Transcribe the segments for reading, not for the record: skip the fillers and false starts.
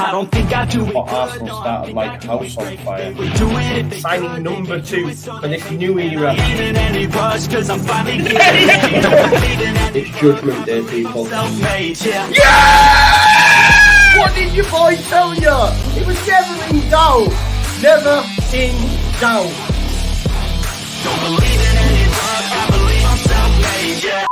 I don't think I do it. But Arsenal started like a house on fire. Signing number 2 for this new era. It's Judgment Day, people. Yeah! What did your boy tell you? It was never in doubt. Never in doubt. Don't believe in any luck, I believe I'm self-made, yeah.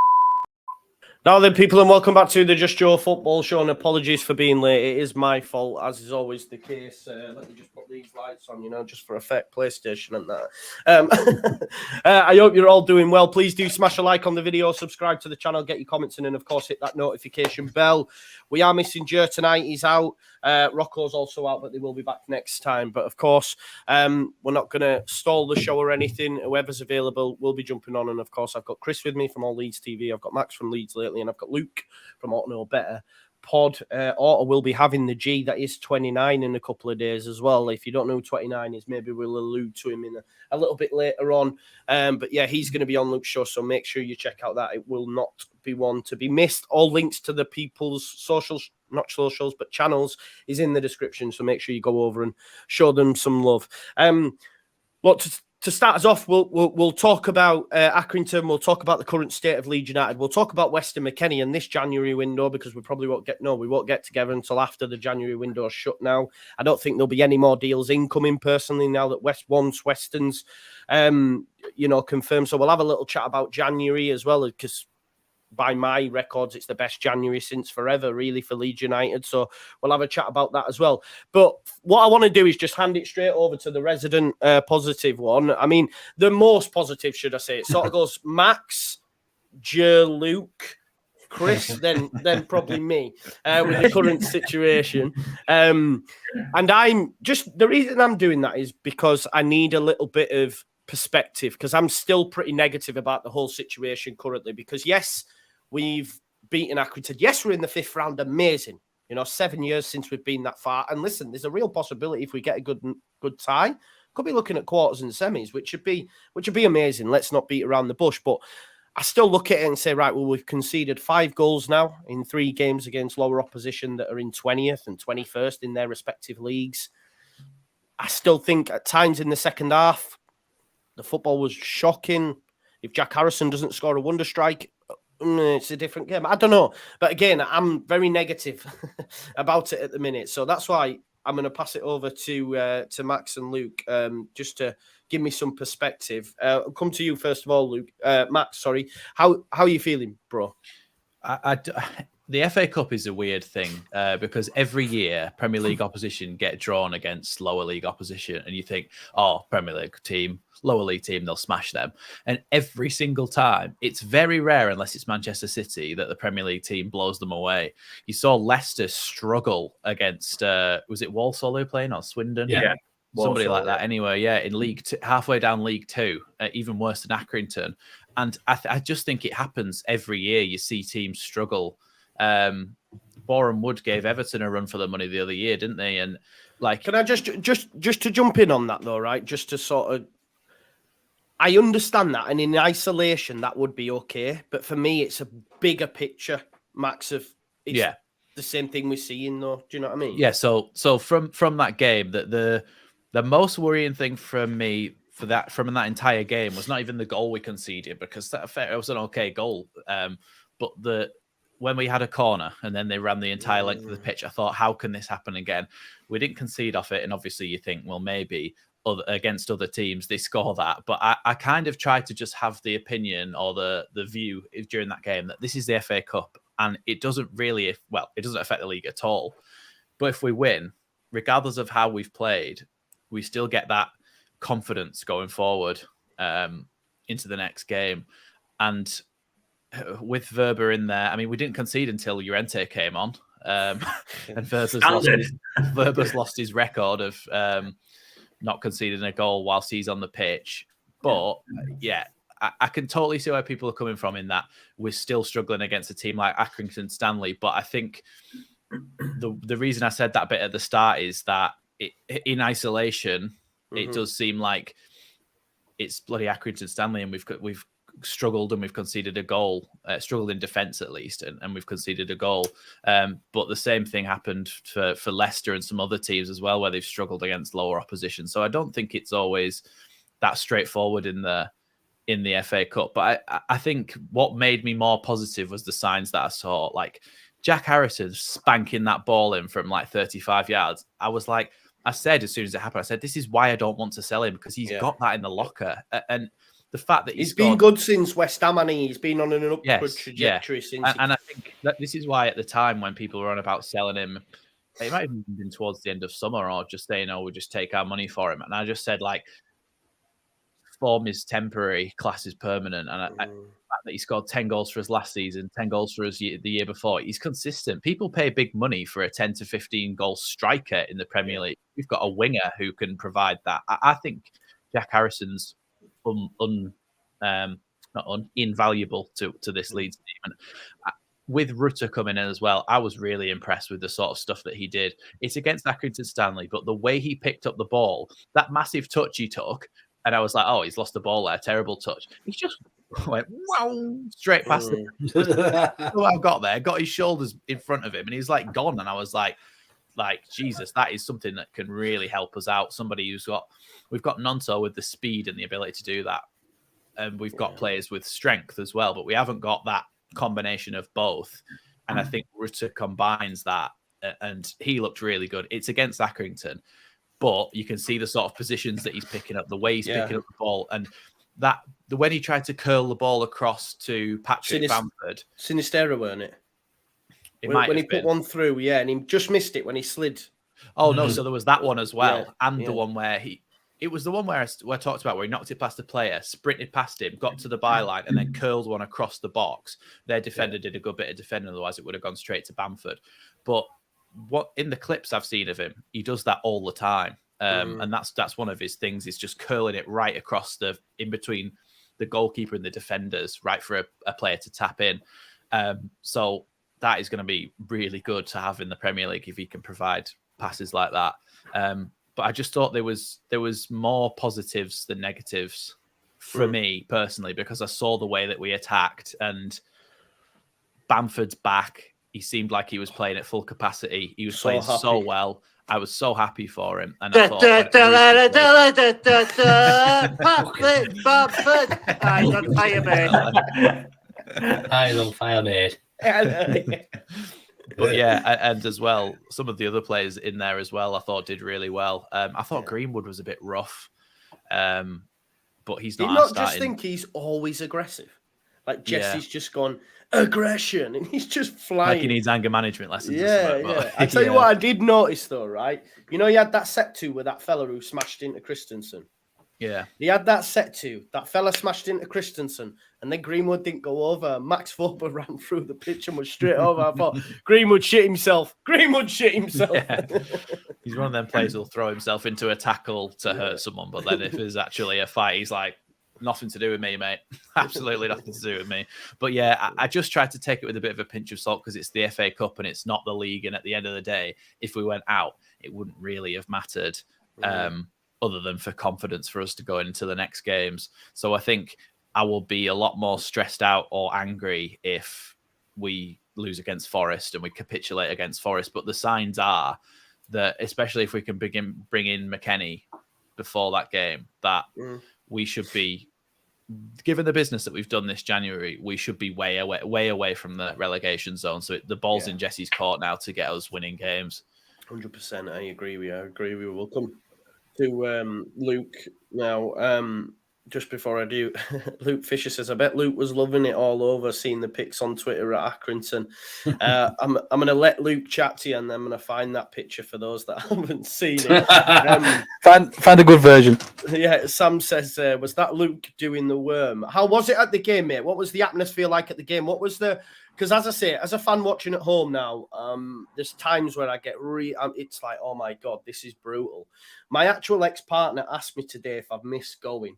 Now then, people, and welcome back to the Just Joe Football Show, and apologies for being late. It is my fault, as is always the case. Let me just put these lights on, just for effect, PlayStation and that. I hope you're all doing well. Please do smash a like on the video, subscribe to the channel, get your comments in, and, of course, hit that notification bell. We are missing Joe tonight. He's out. Rocco's also out, but they will be back next time. But, of course, we're not going to stall the show or anything. Whoever's available will be jumping on. And, of course, I've got Chris with me from All Leeds TV. I've got Max from Leeds Lately, and I've got Luke from Ought to Know Better pod. Ought will be having the G that is 29 in a couple of days as well. If you don't know who 29 is, maybe we'll allude to him in a little bit later on. But yeah, he's going to be on Luke's show, so make sure you check out that. It will not be one to be missed. All links to the people's socials, not socials, but channels is in the description, so make sure you go over and show them some love. Look, to start us off, we'll talk about Accrington. We'll talk about the current state of Leeds United. We'll talk about Weston McKinney in this January window, because we probably won't get together until after the January window is shut now. I don't think there'll be any more deals incoming personally now that Weston's confirmed. So we'll have a little chat about January as well, because by my records, it's the best January since forever, really, for Leeds United. So we'll have a chat about that as well. But what I want to do is just hand it straight over to the resident positive one. I mean, the most positive, should I say. It sort of goes Max, Joe, Luke, Chris, then probably me with the current situation. And I'm just, the reason I'm doing that is because I need a little bit of perspective, because I'm still pretty negative about the whole situation currently. Because yes, we've beaten Accrington. Yes, we're in the 5th round. Amazing. 7 years since we've been that far. And listen, there's a real possibility if we get a good tie, could be looking at quarters and semis, which would be amazing. Let's not beat around the bush. But I still look at it and say, right, well, we've conceded 5 goals now in 3 games against lower opposition that are in 20th and 21st in their respective leagues. I still think at times in the second half, the football was shocking. If Jack Harrison doesn't score a wonder strike, it's a different game. I don't know. But again, I'm very negative about it at the minute. So that's why I'm going to pass it over to Max and Luke, just to give me some perspective. I'll come to you first of all, Luke. Max, sorry. How are you feeling, bro? The FA Cup is a weird thing because every year Premier League opposition get drawn against lower league opposition, and you think, oh, Premier League team, lower league team, they'll smash them. And every single time, it's very rare, unless it's Manchester City, that the Premier League team blows them away. You saw Leicester struggle against, was it Walsall who playing, or Swindon? Yeah. Somebody like that. Anyway, yeah, in League Two, halfway down League Two, even worse than Accrington. And I just think it happens every year. You see teams struggle. Boreham Wood gave Everton a run for the money the other year, didn't they? And like, can I just to jump in on that though, right? Just to sort of, I understand that, and in isolation that would be okay, but for me it's a bigger picture, Max. Of it's the same thing we're seeing though. Do you know what I mean? Yeah. So from that game, that the most worrying thing from me from that entire game was not even the goal we conceded, because it was an okay goal, but when we had a corner and then they ran the entire length of the pitch, I thought, how can this happen again? We didn't concede off it. And obviously you think, well, maybe against other teams, they score that. But I kind of tried to just have the opinion or the view during that game that this is the FA Cup and it doesn't affect the league at all. But if we win, regardless of how we've played, we still get that confidence going forward into the next game. And with Verba in there, I mean, we didn't concede until Llorente came on, and Verba's lost his record of not conceding a goal whilst he's on the pitch. But yeah, I can totally see where people are coming from in that we're still struggling against a team like Accrington Stanley. But I think the reason I said that bit at the start is that in isolation, it does seem like it's bloody Accrington Stanley, and we've struggled and we've conceded a goal, struggled in defence at least, and we've conceded a goal. But the same thing happened for Leicester and some other teams as well, where they've struggled against lower opposition. So I don't think it's always that straightforward in the FA Cup. But I think what made me more positive was the signs that I saw, like Jack Harrison spanking that ball in from like 35 yards. I said as soon as it happened, I said, this is why I don't want to sell him, because he's got that in the locker. And the fact that he's been good since West Ham, and he's been on an upward trajectory since. And I think that this is why at the time when people were on about selling him, it might have been towards the end of summer or just saying, oh, we'll just take our money for him. And I just said, like, form is temporary, class is permanent. And the fact that he scored 10 goals for us last season, 10 goals for us the year before, he's consistent. People pay big money for a 10 to 15 goal striker in the Premier League. We've got a winger who can provide that. I think Jack Harrison's invaluable to this Leeds team. And with Rutter coming in as well, I was really impressed with the sort of stuff that he did. It's against Accrington Stanley, but the way he picked up the ball, that massive touch he took, and I was like, oh, he's lost the ball there. Terrible touch. He just went, wow, straight past it. I've got there, got his shoulders in front of him, and he's like gone. And I was like, Jesus, that is something that can really help us out. Somebody we've got Nonto with the speed and the ability to do that. And we've got players with strength as well, but we haven't got that combination of both. And I think Rutter combines that, and he looked really good. It's against Accrington, but you can see the sort of positions that he's picking up, the way he's picking up the ball, and that when he tried to curl the ball across to Patrick Bamford. Sinistera, weren't it? When he put one through, and he just missed it when he slid. Oh, no, so there was that one as well, and the one where it was the one where I talked about, where he knocked it past a player, sprinted past him, got to the byline, and then curled one across the box. Their defender did a good bit of defending, otherwise it would have gone straight to Bamford. But what in the clips I've seen of him, he does that all the time. And that's one of his things, is just curling it right across in between the goalkeeper and the defenders, right for a player to tap in. So that is going to be really good to have in the Premier League if he can provide passes like that. But I just thought there was more positives than negatives for me personally, because I saw the way that we attacked, and Bamford's back. He seemed like he was playing at full capacity. He was playing so well. I was so happy for him. And I thought, Bamford, eyes on fire, mate. Eyes on fire, mate. But and as well, some of the other players in there as well, I thought did really well. I thought Greenwood was a bit rough, but he's not. Do you not just think he's always aggressive? Like Jesse's just gone aggression, and he's just flying. Like he needs anger management lessons. I tell you what, I did notice though, right? You know, he had that set to with that fella who smashed into Christensen. Yeah, he had that set to. That fella smashed into Christensen, and then Greenwood didn't go over. Max Fober ran through the pitch and was straight over. I thought Greenwood shit himself. Yeah. He's one of them players who'll throw himself into a tackle to hurt someone, but then if there's actually a fight, he's like, nothing to do with me, mate. Absolutely nothing to do with me. But yeah, I just tried to take it with a bit of a pinch of salt, because it's the FA Cup and it's not the league. And at the end of the day, if we went out, it wouldn't really have mattered. Other than for confidence for us to go into the next games. So I think I will be a lot more stressed out or angry if we lose against Forest and we capitulate against Forest. But the signs are that, especially if we can bring in McKinney before that game, that we should be, given the business that we've done this January, we should be way away from the relegation zone. So the ball's in Jesse's court now to get us winning games. 100%. I agree with you. We'll come to Luke now. Just before I do, Luke Fisher says, I bet Luke was loving it all over seeing the pics on Twitter at Accrington. I'm going to let Luke chat to you, and then I'm going to find that picture for those that haven't seen it. Find a good version. Yeah, Sam says, was that Luke doing the worm? How was it at the game, mate? What was the atmosphere like at the game? What was because as I say, as a fan watching at home now, there's times where I get it's like, oh my God, this is brutal. My actual ex-partner asked me today if I've missed going.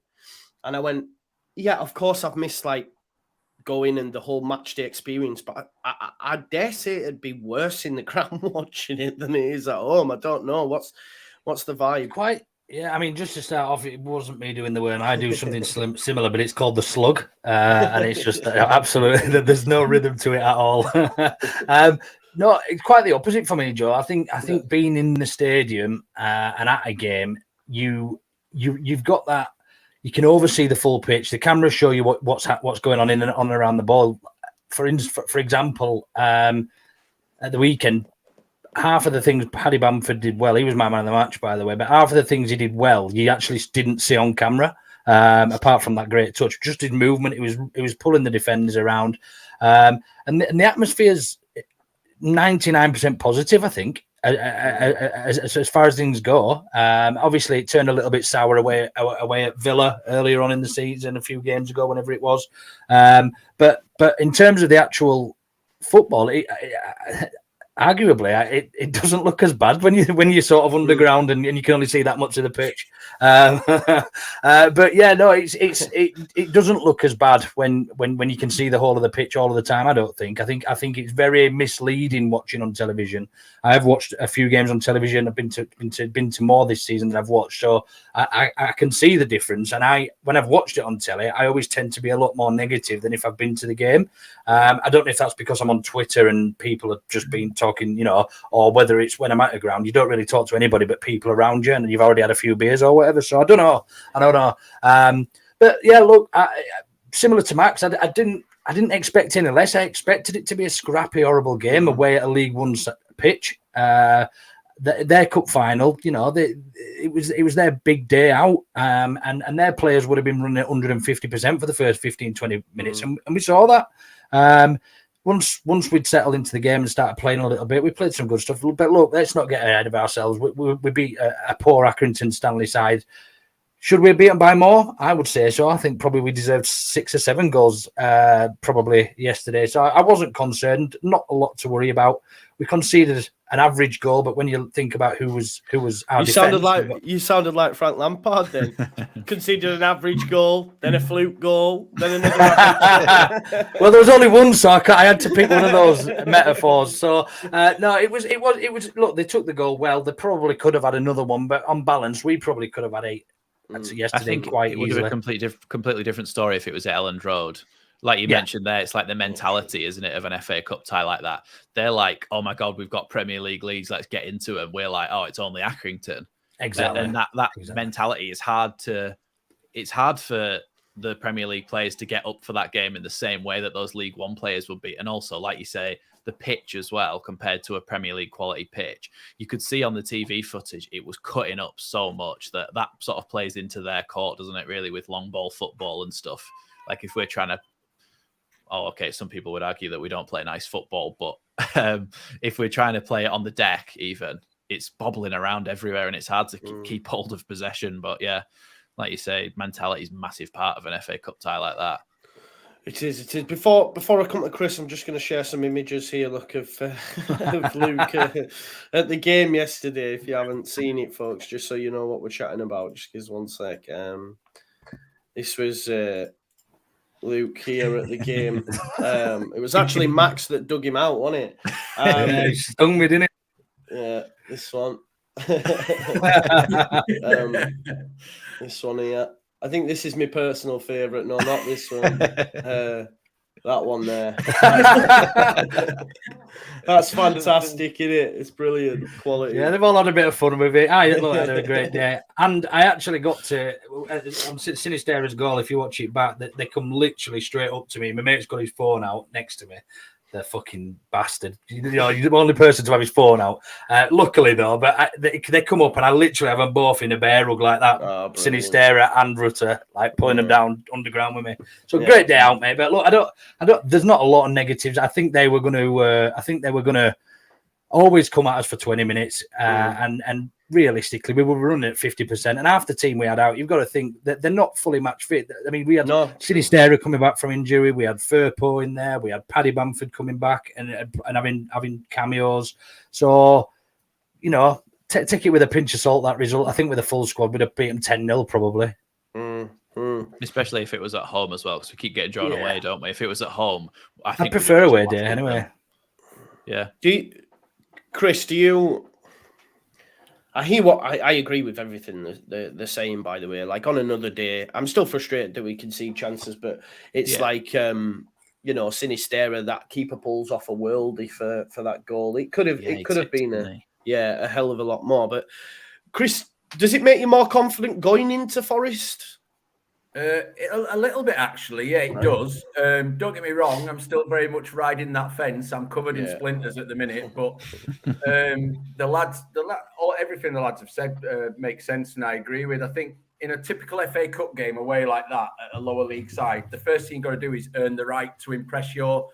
And I went, yeah, of course I've missed like going and the whole match day experience, but I dare say it'd be worse in the ground watching it than it is at home. I don't know. What's the vibe? Yeah, I mean, just to start off, it wasn't me doing the worm. I do something similar, but it's called the slug, and it's just absolutely there's no rhythm to it at all. No, it's quite the opposite for me, Joe. I think being in the stadium and at a game, you've got that. You can oversee the full pitch. The cameras show you what's going on in and on and around the ball. For example, at the weekend, half of the things Paddy Bamford did well. He was my man of the match, by the way. But half of the things he did well, you actually didn't see on camera. Apart from that great touch, just his movement. It was pulling the defenders around, and the atmosphere's 99% positive. I think as far as things go. Obviously, it turned a little bit sour away at Villa earlier on in the season, a few games ago, whenever it was. But in terms of the actual football, arguably, it doesn't look as bad when you're sort of underground and you can only see that much of the pitch. But yeah, no, it doesn't look as bad when you can see the whole of the pitch all of the time. I don't think. I think it's very misleading watching on television. I have watched a few games on television. I've been to more this season than I've watched, so I can see the difference. And when I've watched it on telly, I always tend to be a lot more negative than if I've been to the game. I don't know if that's because I'm on Twitter and people have just been talking, or whether it's when I'm at the ground, you don't really talk to anybody but people around you, and you've already had a few beers or whatever. So I don't know. But yeah, look, similar to Max, I didn't expect any less. I expected it to be a scrappy, horrible game away at a League One pitch. Their cup final, it was their big day out, and their players would have been running at 150% for the first 15-20 minutes, and we saw that. Once we'd settled into the game and started playing a little bit, we played some good stuff. But look, let's not get ahead of ourselves. We beat a poor Accrington Stanley side. Should we have beaten by more? I would say so. I think probably we deserved 6 or 7 goals probably yesterday. So I wasn't concerned. Not a lot to worry about. We conceded an average goal, but when you think about who was our defence, you sounded like Frank Lampard then. Conceded an average goal, then a fluke goal, then another average. Well, there was only one, so I had to pick one of those metaphors. So no, it was. Look, they took the goal well. They probably could have had another one, but on balance, we probably could have had 8. Yesterday, I think quite it would easily. have been a completely different story if it was at Elland Road. Like you mentioned there, it's like the mentality, isn't it, of an FA Cup tie like that. They're like, oh my God, we've got Premier League leads, let's get into it. We're like, oh, it's only Accrington. Exactly. And that mentality is it's hard for the Premier League players to get up for that game in the same way that those League One players would be. And also, like you say, the pitch as well, compared to a Premier League quality pitch. You could see on the TV footage, it was cutting up so much that sort of plays into their court, doesn't it, really, with long ball football and stuff. Like if we're trying to, some people would argue that we don't play nice football, but if we're trying to play it on the deck, even, it's bobbling around everywhere and it's hard to keep hold of possession. But yeah, like you say, mentality is a massive part of an FA Cup tie like that. It is. Before I come to Chris, I'm just going to share some images here. Look of Luke at the game yesterday. If you haven't seen it, folks, just so you know what we're chatting about. Just give us one sec. This was Luke here at the game. It was actually Max that dug him out, wasn't it? He stung me, didn't it? Yeah, this one. This one here. I think this is my personal favourite. No, not this one. That one there. That's fantastic, isn't it? It's brilliant quality. Yeah, they've all had a bit of fun with it. I had a great day. And I actually got to, on Sinistera's goal, if you watch it back, they come literally straight up to me. My mate's got his phone out next to me. The fucking bastard. You're the only person to have his phone out. Luckily, though, but they come up and I literally have them both in a bear hug like that. Oh, Sinistera and Rutter, like pulling them down underground with me. So great day out, mate. But look, I don't. There's not a lot of negatives. I think they were going to. Always come at us for 20 minutes, and realistically, we were running at 50%. And half the team we had out, you've got to think that they're not fully match fit. I mean, we had Sinistera coming back from injury, we had Firpo in there, we had Paddy Bamford coming back and having cameos. So, take it with a pinch of salt. That result, I think, with a full squad, we'd have beaten 10-0 probably. Especially if it was at home as well, because we keep getting drawn away, don't we? If it was at home, I prefer away day anyway. Yeah. Chris, do you? I hear what I agree with everything they're saying, by the way. Like, on another day, I'm still frustrated that we can see chances, but it's like, Sinistera, that keeper pulls off a worldie for that goal. It could have been a hell of a lot more. But Chris, does it make you more confident going into Forest? A little bit, actually. Yeah, it does. Don't get me wrong. I'm still very much riding that fence. I'm covered in splinters at the minute, but everything the lads have said makes sense, and I agree with. I think in a typical FA Cup game away like that at a lower league side, the first thing you've got to do is earn the right to impress your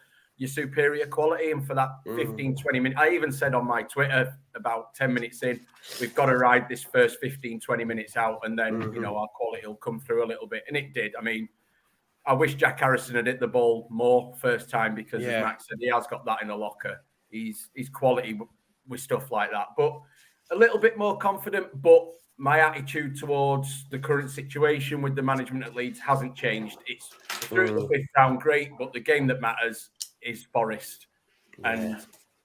superior quality. And for that 15, 20 minutes, I even said on my Twitter about 10 minutes in, we've got to ride this first 15, 20 minutes out, and then, our quality will come through a little bit. And it did. I mean, I wish Jack Harrison had hit the ball more first time because, as Max said, he has got that in the locker. He's quality with stuff like that. But a little bit more confident, but my attitude towards the current situation with the management at Leeds hasn't changed. It's through the fifth round, great, but the game that matters is Forest. And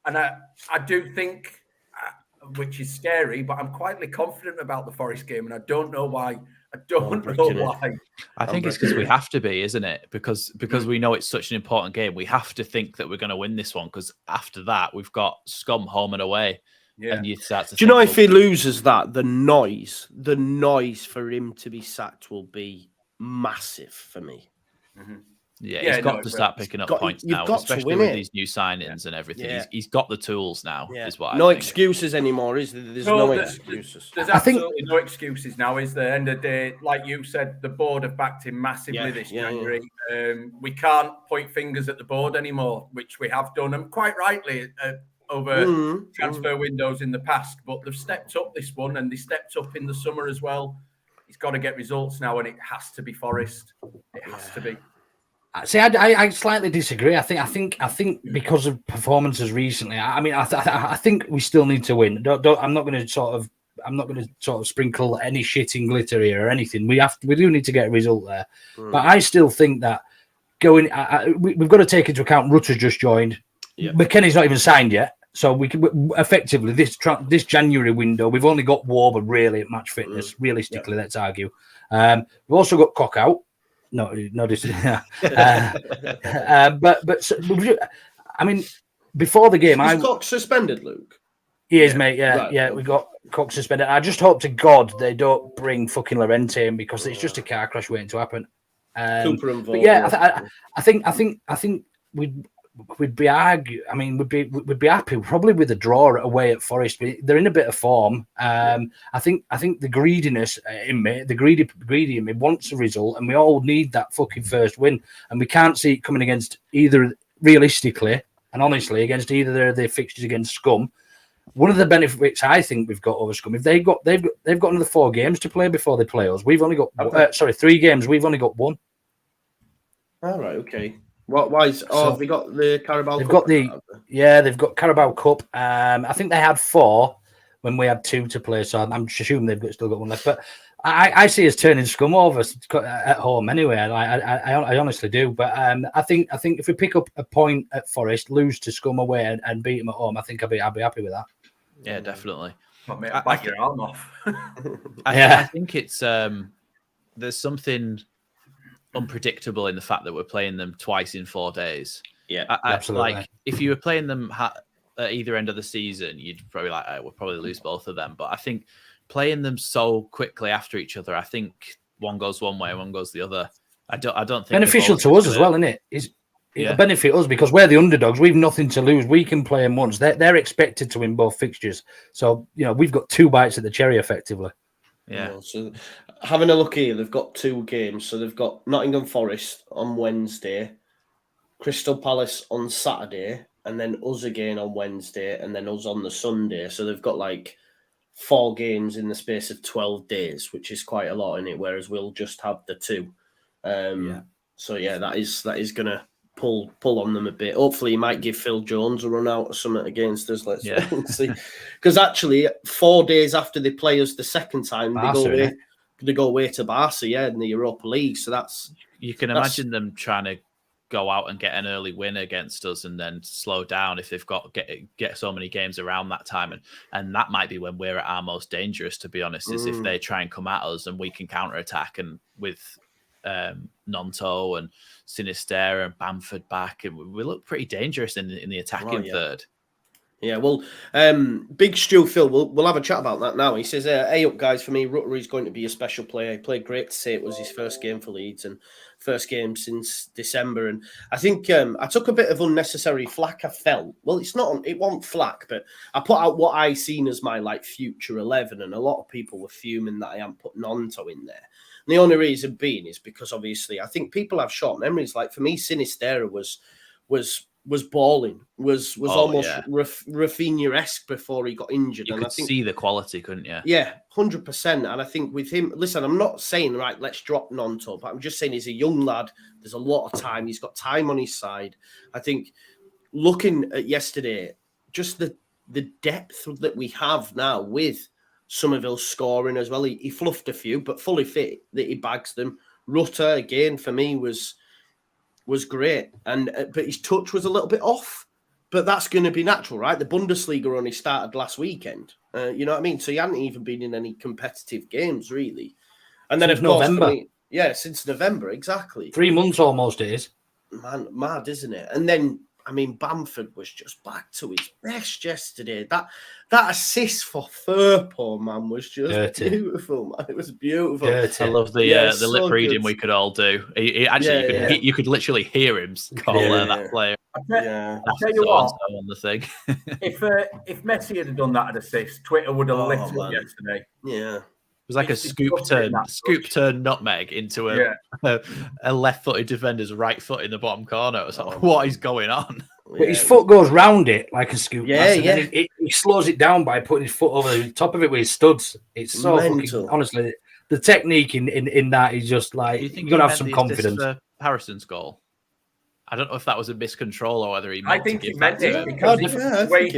I do think, which is scary, but I'm quietly confident about the Forest game, and I don't know why. I think it's because we have to be, isn't it? Because we know it's such an important game. We have to think that we're going to win this one, because after that, we've got Scum home and away. Yeah. And you start to if he loses that, the noise for him to be sacked will be massive for me. Mm-hmm. Yeah, he's got to start picking up points now, especially with these new signings and everything. Yeah. He's got the tools now, is what I think. No excuses anymore, is there? There's no excuses. There's absolutely no excuses now, is there? End of the day, like you said, the board have backed him massively this January. Yeah. We can't point fingers at the board anymore, which we have done, and quite rightly, over transfer windows in the past. But they've stepped up this one, and they stepped up in the summer as well. He's got to get results now, and it has to be Forest. It has to be. See, I slightly disagree. I think because of performances recently, I think we still need to win. I'm not going to sort of sprinkle any shit in glitter here or anything. We do need to get a result there. But I still think that we've got to take into account Rutter's just joined. Yeah. McKinney's not even signed yet, so we can effectively this January window we've only got Warburg really at match fitness. Realistically, let's argue. We've also got Cock out. No, this is. I mean, before the game, is Cox suspended, Luke? He is, mate. Yeah, we got Cox suspended. I just hope to God they don't bring fucking Llorente in, because it's just a car crash waiting to happen. Cooper involved. But yeah, I think we'd be we'd be happy probably with a draw away at Forest. They're in a bit of form. I think the greediness in me, the greedy in me wants a result, and we all need that fucking first win. And we can't see it coming against either, realistically and honestly, against either of their fixtures against Scum. One of the benefits I think we've got over Scum, if they've got another 4 games to play before they play us. We've only got 3 games. We've only got 1. All right, okay. Why is? Have they got the Carabao Cup? They've got Carabao Cup. I think they had 4 when we had 2 to play, so I'm assuming they've still got 1 left. But I see us turning Scum over at home anyway. I honestly do. But I think if we pick up a point at Forest, lose to Scum away, and beat them at home, I think I'll be happy with that. Yeah, definitely. Bite your arm off. I think it's there's something unpredictable in the fact that we're playing them twice in 4 days. Yeah, absolutely. Like, if you were playing them at either end of the season, you'd probably we'll probably lose both of them. But I think playing them so quickly after each other, I think one goes one way, one goes the other. I don't think beneficial to us as well, isn't it? It'll benefit us because we're the underdogs. We've nothing to lose. We can play them once. They're expected to win both fixtures, so we've got 2 bites at the cherry effectively. Yeah. So having a look here, they've got 2 games. So they've got Nottingham Forest on Wednesday, Crystal Palace on Saturday, and then us again on Wednesday, and then us on the Sunday. So they've got like 4 games in the space of 12 days, which is quite a lot in it, whereas we'll just have the 2. So that is gonna pull on them a bit. Hopefully, he might give Phil Jones a run out or something against us. Let's see. Because actually, 4 days after they play us the second time, they go away to Barca, in the Europa League. So you can imagine them trying to go out and get an early win against us and then slow down if they've got get so many games around that time. And that might be when we're at our most dangerous, to be honest, is if they try and come at us and we can counterattack. And with Nonto and Sinisterra and Bamford back, and we look pretty dangerous in the attacking third. Yeah, well, Big Stu Phil, we'll have a chat about that now. He says, hey up guys, for me, Rutter is going to be a special player. He played great to say it was his first game for Leeds and first game since December. And I think I took a bit of unnecessary flack, I felt. Well, it wasn't flack, but I put out what I seen as my future 11, and a lot of people were fuming that I hadn't put Nonto in there. And the only reason being is because obviously I think people have short memories. Like for me, Sinisterra was balling, was almost Rafinha-esque before he got injured. You could see the quality, couldn't you? Yeah, 100%. And I think with him, listen, I'm not saying, right, let's drop Nonto, but I'm just saying he's a young lad. There's a lot of time. He's got time on his side. I think looking at yesterday, just the depth that we have now with Somerville scoring as well. He fluffed a few, but fully fit that he bags them. Rutter, again, for me, was great, but his touch was a little bit off. But that's going to be natural, right? The Bundesliga only started last weekend. You know what I mean? So he hadn't even been in any competitive games, really. And then, since of course, November. Since November, exactly. 3 months almost it is. Man, mad, isn't it? And then, I mean, Bamford was just back to his best yesterday. That assist for Firpo, man, was just beautiful, man. It was beautiful. I love the lip reading we could all do. You could literally hear him call that player. I'll tell you what. On the thing. if Messi had done that at assist, Twitter would have lit up yesterday. Yeah. It was like a scoop turn nutmeg into a left-footed defender's right foot in the bottom corner. It was like, what is going on? But his foot goes round it like a scoop. Yeah, and he slows it down by putting his foot over the top of it with his studs. It's so fucking, honestly, the technique in that is just like, you're going to have some confidence. For Harrison's goal? I don't know if that was a miscontrol or whether he meant I think he meant it because he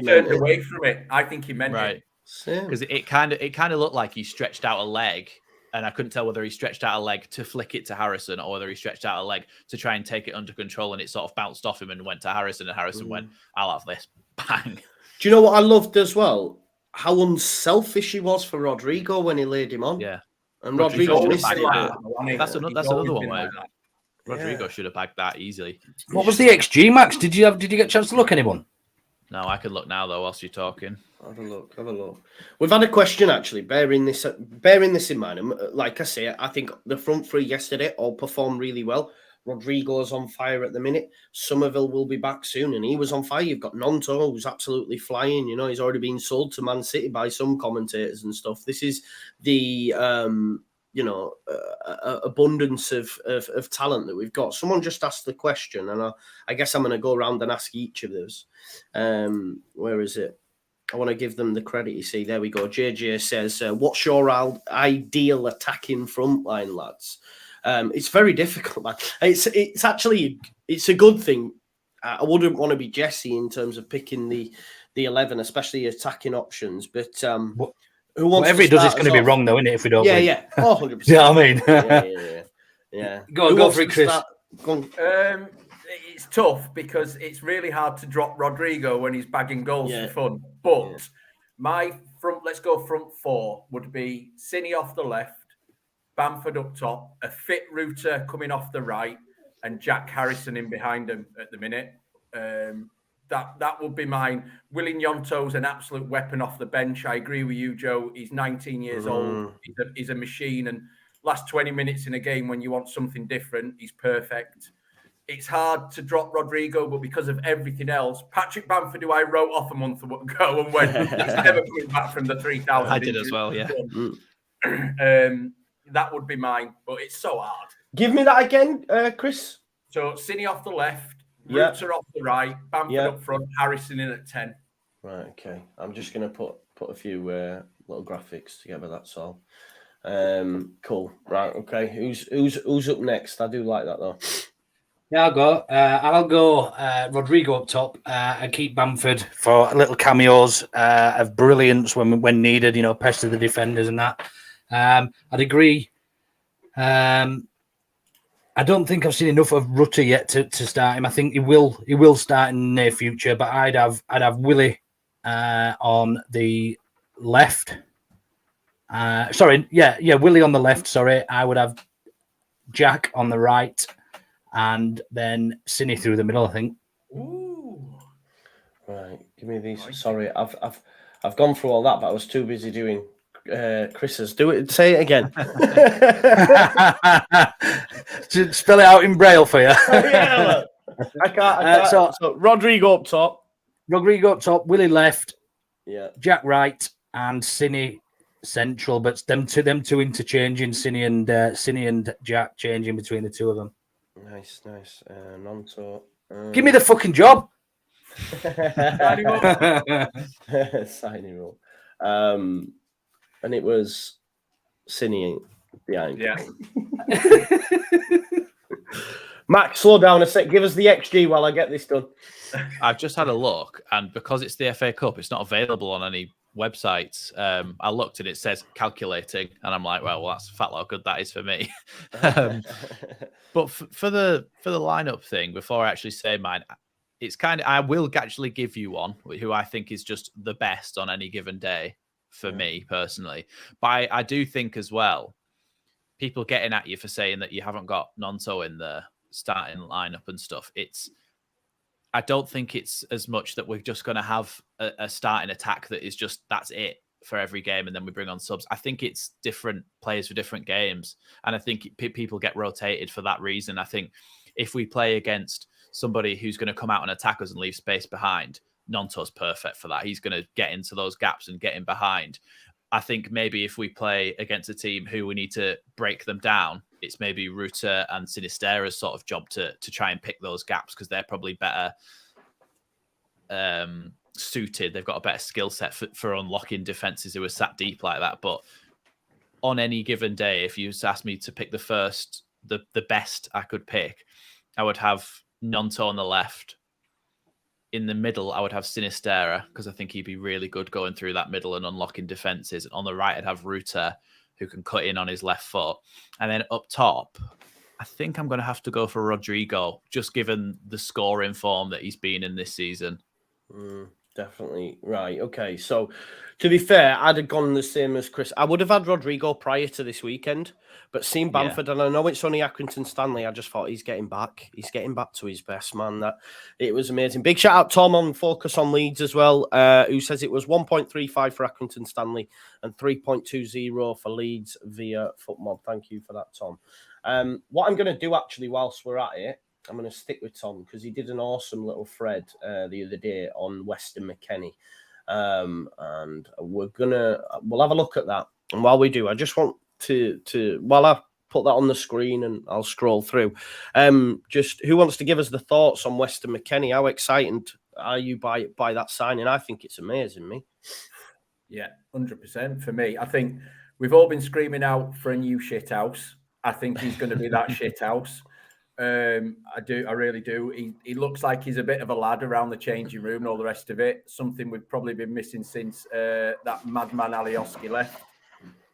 turned away from it. I think he meant it. Because it kind of looked like he stretched out a leg, and I couldn't tell whether he stretched out a leg to flick it to Harrison or whether he stretched out a leg to try and take it under control, and it sort of bounced off him and went to Harrison, and Harrison went, I'll have this. Bang. Do you know what I loved as well? How unselfish he was for Rodrigo when he laid him on. Yeah. And Rodrigo missed it. That's another one where Rodrigo should have bagged that easily. What was the XG, Max? Did you get a chance to look, anyone? No, I can look now though whilst you're talking. Have a look. We've had a question actually, bearing this in mind. And like I say, I think the front three yesterday all performed really well. Rodrigo's on fire at the minute. Somerville will be back soon, and he was on fire. You've got Nonto, who's absolutely flying. You know, he's already been sold to Man City by some commentators and stuff. This is the abundance of talent that we've got. Someone just asked the question, and I guess I'm going to go around and ask each of those. Where is it? I want to give them the credit. You see, there we go. JJ says, what's your ideal attacking front line, lads? It's very difficult, man. It's actually a good thing. I wouldn't want to be Jesse in terms of picking the 11, especially attacking options. But who wants whatever he does, it's going to be wrong, though, isn't it? If we don't, win. 100%. You know what I mean? Yeah. Go for it, Chris. It's tough because it's really hard to drop Rodrigo when he's bagging goals for fun. But my let's go front four would be Cini off the left, Bamford up top, a fit Rutter coming off the right, and Jack Harrison in behind him at the minute. That would be mine. Willie Nyonto's an absolute weapon off the bench. I agree with you, Joe. He's 19 years old. He's a machine. And last 20 minutes in a game when you want something different, he's perfect. It's hard to drop Rodrigo, but because of everything else, Patrick Bamford, who I wrote off a month ago and went, he's never coming back from the 3,000. I did as well, yeah. That would be mine, but it's so hard. Give me that again, Chris. So Cini off the left, Rutter off the right, Bamford up front, Harrison in at 10. Right, okay. I'm just going to put a few little graphics together, that's all. Cool. Right, okay. Who's up next? I do like that, though. Yeah, I'll go. I'll go Rodrigo up top and keep Bamford for little cameos of brilliance when needed, you know, pester the defenders and that. I'd agree. I don't think I've seen enough of Rutter yet to start him. I think he will start in the near future, but I'd have Willie on the left. Willie on the left. Sorry, I would have Jack on the right, and then Cine through the middle. I think. Ooh. Right, give me these. Sorry, I've gone through all that, but I was too busy doing Chris's. Do it. Say it again. Spell it out in Braille for you. Yeah, I can't. So Rodrigo up top. Rodrigo up top. Willie left. Yeah. Jack right, and Cine central. But them two interchanging. Cine and Jack changing between the two of them. Nice. Nonto. Give me the fucking job. Signing roll. And it was Cine behind. Yeah. Max, slow down a sec. Give us the XG while I get this done. I've just had a look, and because it's the FA Cup, it's not available on any websites. I looked and it says calculating, and I'm like, well, that's a fat lot of good that is for me. But for the lineup thing, before I actually say mine, it's kind of, I will actually give you one who I think is just the best on any given day for me personally. But I do think as well, people getting at you for saying that you haven't got Nonto in the starting lineup and stuff. I don't think it's as much that we're just going to have a starting attack that is just, that's it for every game, and then we bring on subs. I think it's different players for different games, and I think people get rotated for that reason. I think if we play against somebody who's going to come out and attack us and leave space behind, Nonto's perfect for that. He's going to get into those gaps and get in behind. I think maybe if we play against a team who we need to break them down, it's maybe Ruta and Sinistera's sort of job to try and pick those gaps, because they're probably better suited. They've got a better skill set for unlocking defenses who are sat deep like that. But on any given day, if you asked me to pick the best I could pick, I would have Nonto on the left. In the middle, I would have Sinistera, because I think he'd be really good going through that middle and unlocking defenses. On the right, I'd have Ruta, who can cut in on his left foot. And then up top, I think I'm going to have to go for Rodrigo, just given the scoring form that he's been in this season. Definitely. Right. Okay. So, to be fair, I'd have gone the same as Chris. I would have had Rodrigo prior to this weekend, but seeing Bamford, and I know it's only Accrington Stanley, I just thought he's getting back. He's getting back to his best, man. That it was amazing. Big shout out Tom on Focus on Leeds as well, who says it was 1.35 for Accrington Stanley and 3.20 for Leeds via FootMob. Thank you for that, Tom. What I'm going to do actually, whilst we're at it, I'm going to stick with Tom because he did an awesome little thread the other day on Weston McKinney. And we'll have a look at that. And while we do, I just want to while I put that on the screen and I'll scroll through, just who wants to give us the thoughts on Weston McKinney? How excited are you by that signing? I think it's amazing, me. Yeah, 100% for me. I think we've all been screaming out for a new shit house. I think he's going to be that shit house. I really do. He looks like he's a bit of a lad around the changing room and all the rest of it. Something we've probably been missing since that madman Alioski left.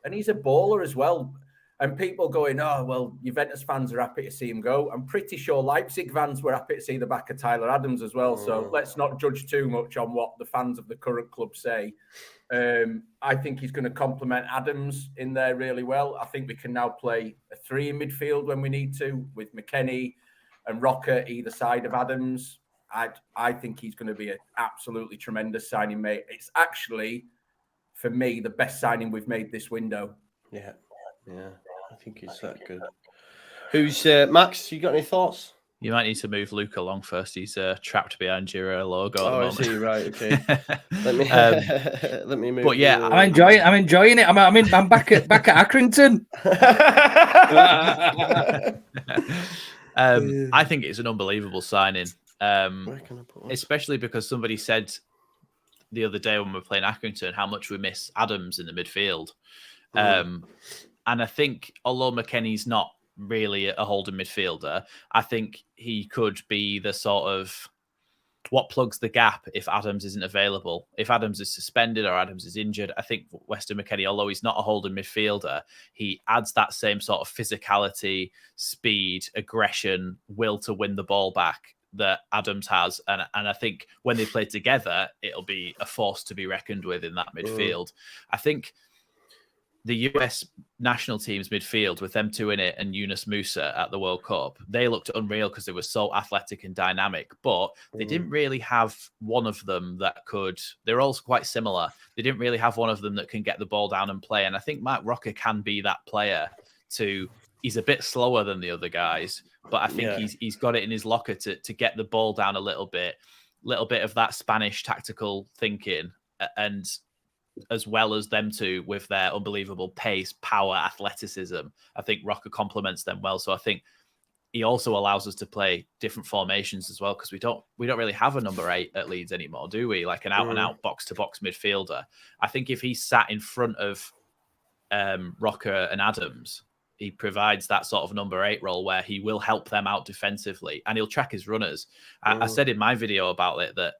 And he's a baller as well. And people going, oh, well, Juventus fans are happy to see him go. I'm pretty sure Leipzig fans were happy to see the back of Tyler Adams as well. So let's not judge too much on what the fans of the current club say. I think he's going to complement Adams in there really well. I think we can now play a 3 in midfield when we need to, with McKinney and Rocker either side of Adams. I think he's going to be an absolutely tremendous signing, mate. It's actually, for me, the best signing we've made this window. Yeah, I think he's that good. Who's Max? You got any thoughts? You might need to move Luke along first. He's trapped behind your logo. Oh, is he? Right. Okay. Let me move. But yeah, I'm enjoying it. I'm back at Accrington. I think it's an unbelievable signing, especially because somebody said the other day when we were playing Accrington how much we miss Adams in the midfield. And I think although McKinney's not really a holding midfielder, I think he could be the sort of what plugs the gap if Adams isn't available? If Adams is suspended or Adams is injured, I think Weston McKinney, although he's not a holding midfielder, he adds that same sort of physicality, speed, aggression, will to win the ball back that Adams has. And I think when they play together, it'll be a force to be reckoned with in that midfield. I think the US national team's midfield, with them two in it and Yunus Musa at the World Cup, they looked unreal because they were so athletic and dynamic, but they didn't really have one of them that could, they're all quite similar. They didn't really have one of them that can get the ball down and play. And I think Mark Rocker can be that player he's a bit slower than the other guys, but I think he's got it in his locker to get the ball down a little bit of that Spanish tactical thinking, and as well as them two with their unbelievable pace, power, athleticism. I think Rocker complements them well. So I think he also allows us to play different formations as well, because we don't really have a number 8 at Leeds anymore, do we? Like an out-and-out box-to-box midfielder. I think if he sat in front of Rocker and Adams, he provides that sort of number 8 role where he will help them out defensively and he'll track his runners. I said in my video about it that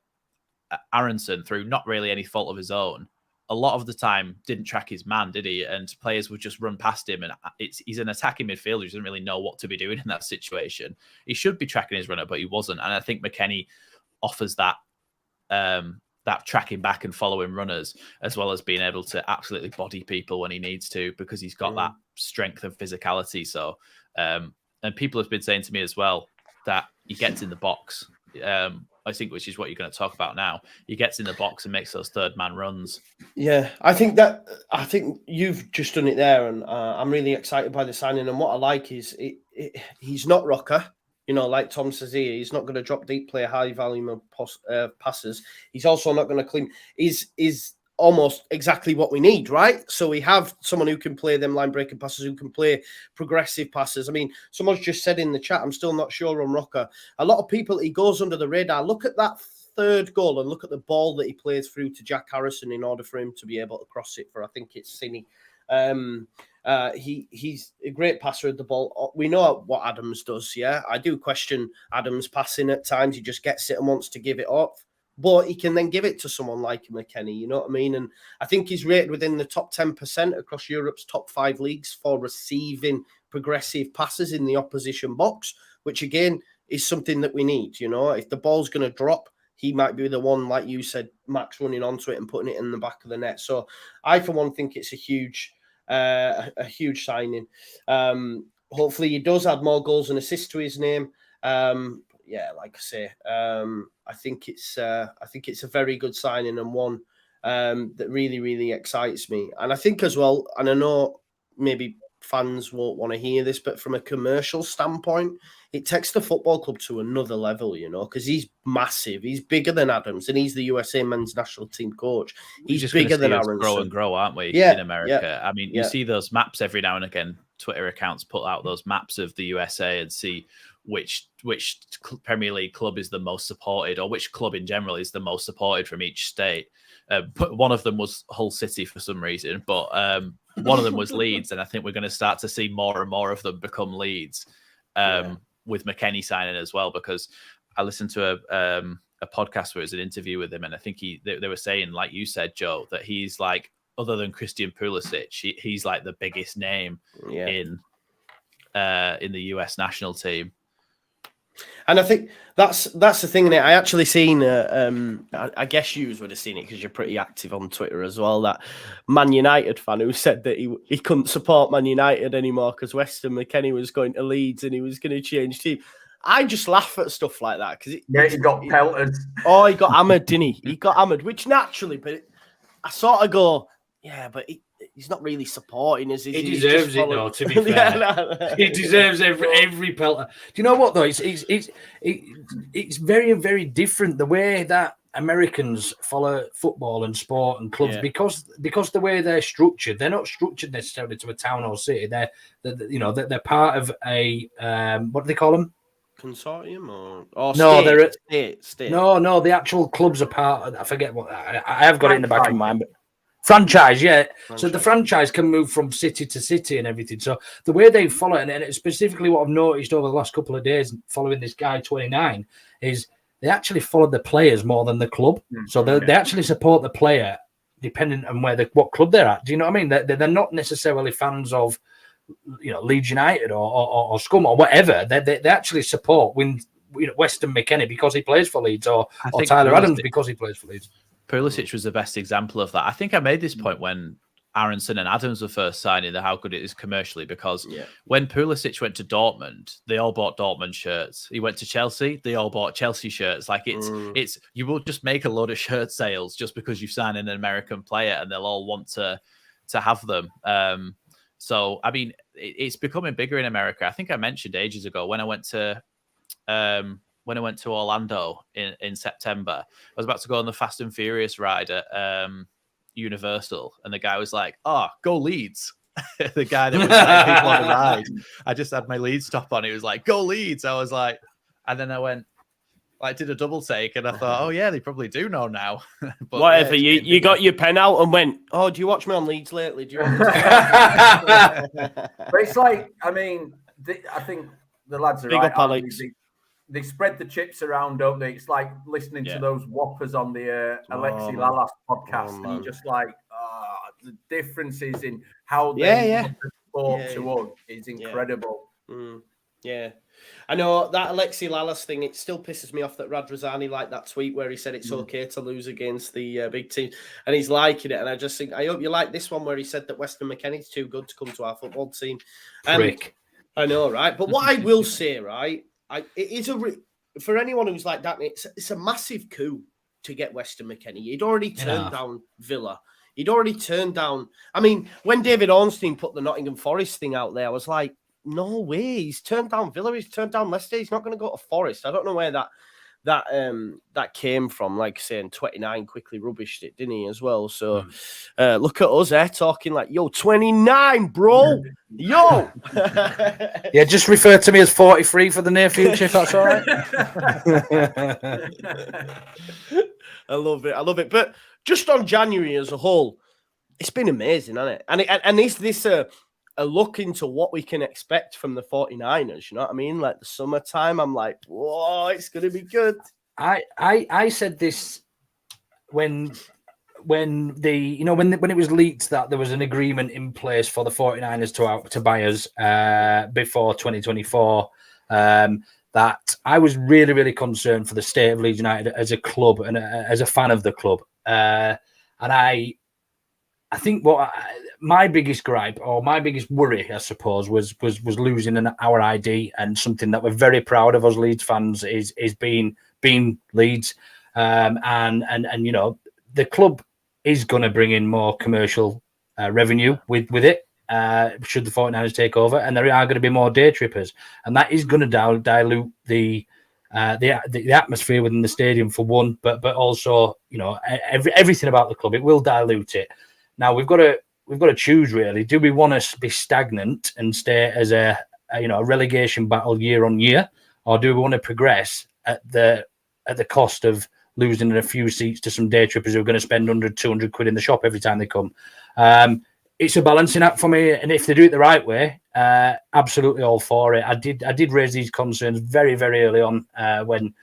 Aronson, through not really any fault of his own, a lot of the time didn't track his man, did he? And players would just run past him. And he's an attacking midfielder. He doesn't really know what to be doing in that situation. He should be tracking his runner, but he wasn't. And I think McKinney offers that that tracking back and following runners, as well as being able to absolutely body people when he needs to, because he's got that strength and physicality. So, and people have been saying to me as well that he gets in the box. I think, which is what you're going to talk about now. He gets in the box and makes those third man runs. Yeah, I think you've just done it there, and I'm really excited by the signing. And what I like is he's not Rocker, like Tom says here. He's not going to drop deep, play a high volume of passes. He's also not going to clean. Is almost exactly what we need, right? So we have someone who can play them line breaking passes, who can play progressive passes. I mean, someone's just said in the chat, I'm still not sure on Rocker. A lot of people, he goes under the radar. Look at that third goal and look at the ball that he plays through to Jack Harrison in order for him to be able to cross it for, I think it's Cine. He's a great passer of the ball. We know what Adams does, yeah? I do question Adams' passing at times. He just gets it and wants to give it off. But he can then give it to someone like McKinney, you know what I mean? And I think he's rated within the top 10% across Europe's top 5 leagues for receiving progressive passes in the opposition box, which again is something that we need. If the ball's going to drop, he might be the one, like you said, Max, running onto it and putting it in the back of the net. So I, for one, think it's a huge signing. Hopefully he does add more goals and assists to his name. Yeah, like I say, I think it's a very good signing, and one that really, really excites me. And I think as well, and I know maybe fans won't want to hear this, but from a commercial standpoint, it takes the football club to another level, because he's massive. He's bigger than Adams, and he's the USA men's national team coach. He's just bigger than Aronson. Grow and grow, aren't we? In America. I mean, you see those maps every now and again. Twitter accounts put out those maps of the USA and see which Premier League club is the most supported, or which club in general is the most supported from each state. One of them was Hull City for some reason, but one of them was Leeds, and I think we're going to start to see more and more of them become Leeds with McKinney signing as well, because I listened to a podcast where it was an interview with him, and I think they were saying, like you said, Joe, that he's like, other than Christian Pulisic, he's like the biggest name in the US national team. And I think that's the thing. I actually seen, I guess you would have seen it because you're pretty active on Twitter as well, that Man United fan who said that he couldn't support Man United anymore because Weston McKinney was going to Leeds and he was going to change team. I just laugh at stuff like that because he got pelted. Oh, he got hammered, didn't he? He got hammered, which naturally, but I sort of go, yeah, but he's not really supporting us. He deserves it, though, to be fair. He deserves every pelter. Do you know what, though? It's very, very different the way that Americans follow football and sport and clubs because the way they're structured, they're not structured necessarily to a town or city. They're part of a what do they call them? Consortium or no, state. No, the actual clubs are part of, I forget what I have got it in the back of my mind, but franchise, So the franchise can move from city to city and everything. So the way they follow it, and it's specifically what I've noticed over the last couple of days following this guy 29, is they actually follow the players more than the club. So they actually support the player depending on what club they're at. Do you know what I mean? They're not necessarily fans of, Leeds United or Scum or whatever. They actually support Weston McKinney because he plays for Leeds, or Tyler Adams because he plays for Leeds. Pulisic was the best example of that. I think I made this point when Aronson and Adams were first signing, how good it is commercially, because when Pulisic went to Dortmund, they all bought Dortmund shirts. He went to Chelsea, they all bought Chelsea shirts. Like it's you will just make a load of shirt sales just because you've signed an American player, and they'll all want to have them. So I mean, it's becoming bigger in America. I think I mentioned ages ago when I went to Orlando in September, I was about to go on the Fast and Furious ride at Universal, and the guy was like, "Oh, go Leeds." The guy that was like people on the ride. I just had my Leeds top on. He was like, "Go Leeds." I was like, and then I went, did a double take, and I thought, "Oh yeah, they probably do know now." But whatever, you got your pen out and went, "Oh, do you watch me on Leeds lately? Do you want me to-" But it's like, I mean, I think the lads are Big right. up, Alex. They spread the chips around, don't they? It's like listening to those whoppers on the Alexi Lalas podcast, and you're just like, the differences in how they sport to us is incredible. Yeah. I know that Alexi Lalas thing, it still pisses me off that Radrazani liked that tweet where he said it's okay to lose against the big team, and he's liking it. And I just think, I hope you like this one where he said that Weston McKinney's too good to come to our football team. Prick. I know, right? But what I will say, right, it is for anyone who's like that, it's a massive coup to get Weston McKinney. He'd already turned down Villa. He'd already turned down. I mean, when David Ornstein put the Nottingham Forest thing out there, I was like, no way. He's turned down Villa. He's turned down Leicester. He's not going to go to Forest. I don't know where that came from. Like saying 29 quickly rubbished it, didn't he, as well? So look at us talking like, yo, 29, bro. Yo. Yeah, just refer to me as 43 for the near future, if that's all right. I love it. But just on January as a whole, it's been amazing, hasn't it? And is this a look into what we can expect from the 49ers? You know what I mean? Like the summertime, I'm like, whoa, it's going to be good. I said this when it was leaked that there was an agreement in place for the 49ers to buy us before 2024, that I was really, really concerned for the state of Leeds United as a club and as a fan of the club. And I think my biggest gripe, or my biggest worry, I suppose, was losing our ID, and something that we're very proud of as Leeds fans is being Leeds, and the club is going to bring in more commercial revenue with it. Should the 49ers take over, and there are going to be more day trippers, and that is going to dilute the atmosphere within the stadium for one, but also everything about the club. It will dilute it. Now we've got to choose, really. Do we want to be stagnant and stay as a relegation battle year on year, or do we want to progress at the cost of losing a few seats to some day trippers who are going to spend 100, 200 quid in the shop every time they come? It's a balancing act for me, and if they do it the right way, absolutely all for it. I did raise these concerns very, very early on when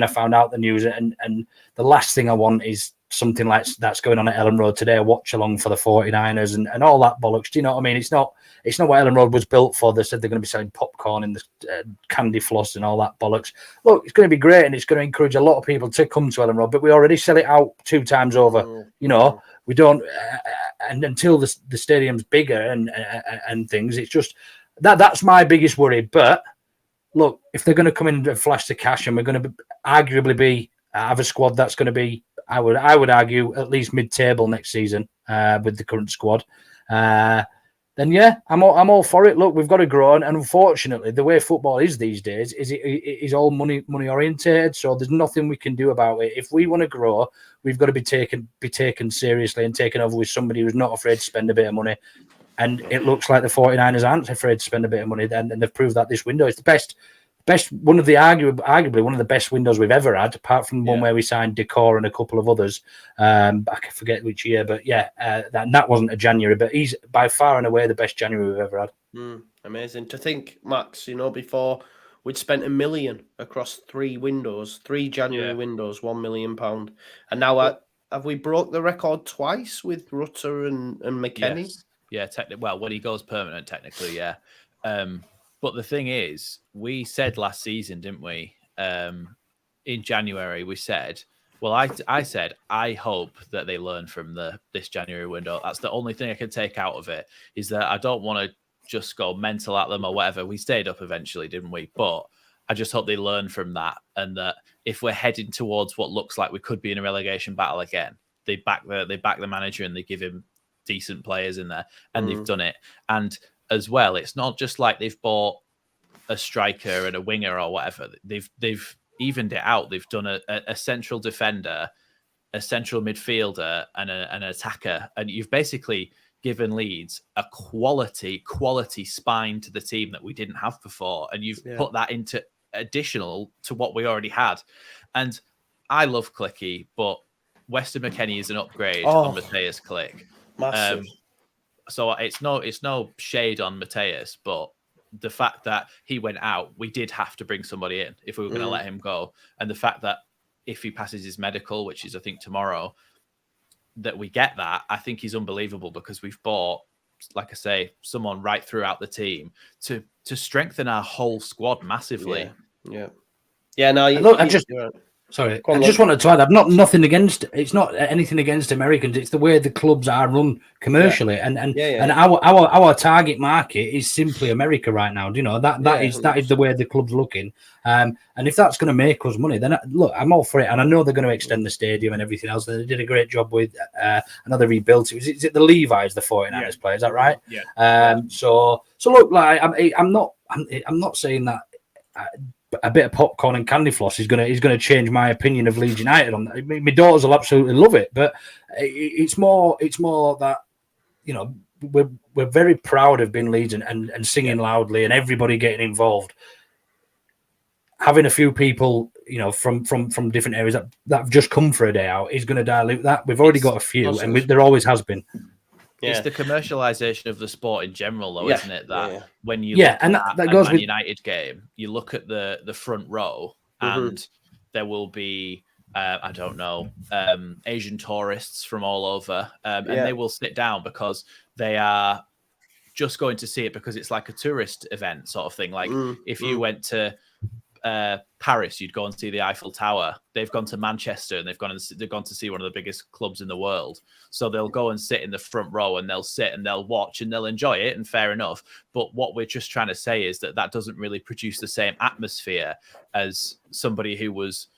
I found out the news, and the last thing I want is something like that's going on at Ellen Road today, a watch along for the 49ers and all that bollocks. Do you know what I mean? It's not what Ellen Road was built for. They said they're going to be selling popcorn and the candy floss and all that bollocks. Look, it's going to be great, and it's going to encourage a lot of people to come to Ellen Road, but we already sell it out 2 times over. We don't, and until the stadium's bigger and things, it's just that's my biggest worry. But look, if they're going to come in and flash the cash, and we're going to arguably have a squad that's going to be, I would argue, at least mid-table next season with the current squad, then yeah, I'm all for it. Look, we've got to grow, and unfortunately, the way football is these days is it is all money orientated. So there's nothing we can do about it. If we want to grow, we've got to be taken seriously and taken over with somebody who's not afraid to spend a bit of money. And it looks like the 49ers aren't afraid to spend a bit of money, and they've proved that this window is the best one of the arguably one of the best windows we've ever had, apart from one where we signed Decor and a couple of others. I forget which year, but that wasn't a January, but he's by far and away the best January we've ever had. Amazing to think, Max. Before we'd spent £1 million across 3 windows, 3 January windows, £1 million. And now have we broke the record twice with Rutter and McKinney? Yes. Yeah, well, when he goes permanent, technically, yeah. But the thing is, we said last season, didn't we? In January, we said, well, I said, I hope that they learn from this January window. That's the only thing I can take out of it, is that I don't want to just go mental at them or whatever. We stayed up eventually, didn't we? But I just hope they learn from that, and that if we're heading towards what looks like we could be in a relegation battle again, they back the manager and they give him decent players in there, and they've done it. And as well, it's not just like they've bought a striker and a winger or whatever. They've evened it out. They've done a central defender, a central midfielder, and an attacker, and you've basically given Leeds a quality spine to the team that we didn't have before, and you've put that into additional to what we already had. And I love Clicky, but Weston McKinney is an upgrade on Mateus Click. Massive. So it's no shade on Mateus, but the fact that he went out, we did have to bring somebody in if we were going to let him go. And the fact that if he passes his medical, which is I think tomorrow, that we get that, I think is unbelievable, because we've bought, like I say, someone right throughout the team to strengthen our whole squad massively. Yeah. No, Sorry, I just wanted to add, I've nothing against. It's not anything against Americans. It's the way the clubs are run commercially, and our target market is simply America right now. Do you know that is the way the club's looking. And if that's going to make us money, then look, I'm all for it. And I know they're going to extend the stadium and everything else. They did a great job with another rebuilt. Is it the Levi's the 49ers play? Is that right? Yeah. So look, like I'm not saying that. A bit of popcorn and candy floss is gonna change my opinion of Leeds United. On that. My daughters will absolutely love it, but it's more that, you know, we're very proud of being Leeds and singing loudly and everybody getting involved. Having a few people, you know, from different areas that have just come for a day out is going to dilute that. We've already got a few, and there always has been. It's the commercialization of the sport in general, though, isn't it? That when you and that goes Man with United game, you look at the front row, and there will be I don't know, Asian tourists from all over, and they will sit down because they are just going to see it because it's like a tourist event sort of thing. Like if you went to Paris, you'd go and see the Eiffel Tower. They've gone to Manchester and they've gone to see one of the biggest clubs in the world. So they'll go and sit in the front row and they'll sit and they'll watch and they'll enjoy it, and fair enough. But what we're just trying to say is that doesn't really produce the same atmosphere as somebody who was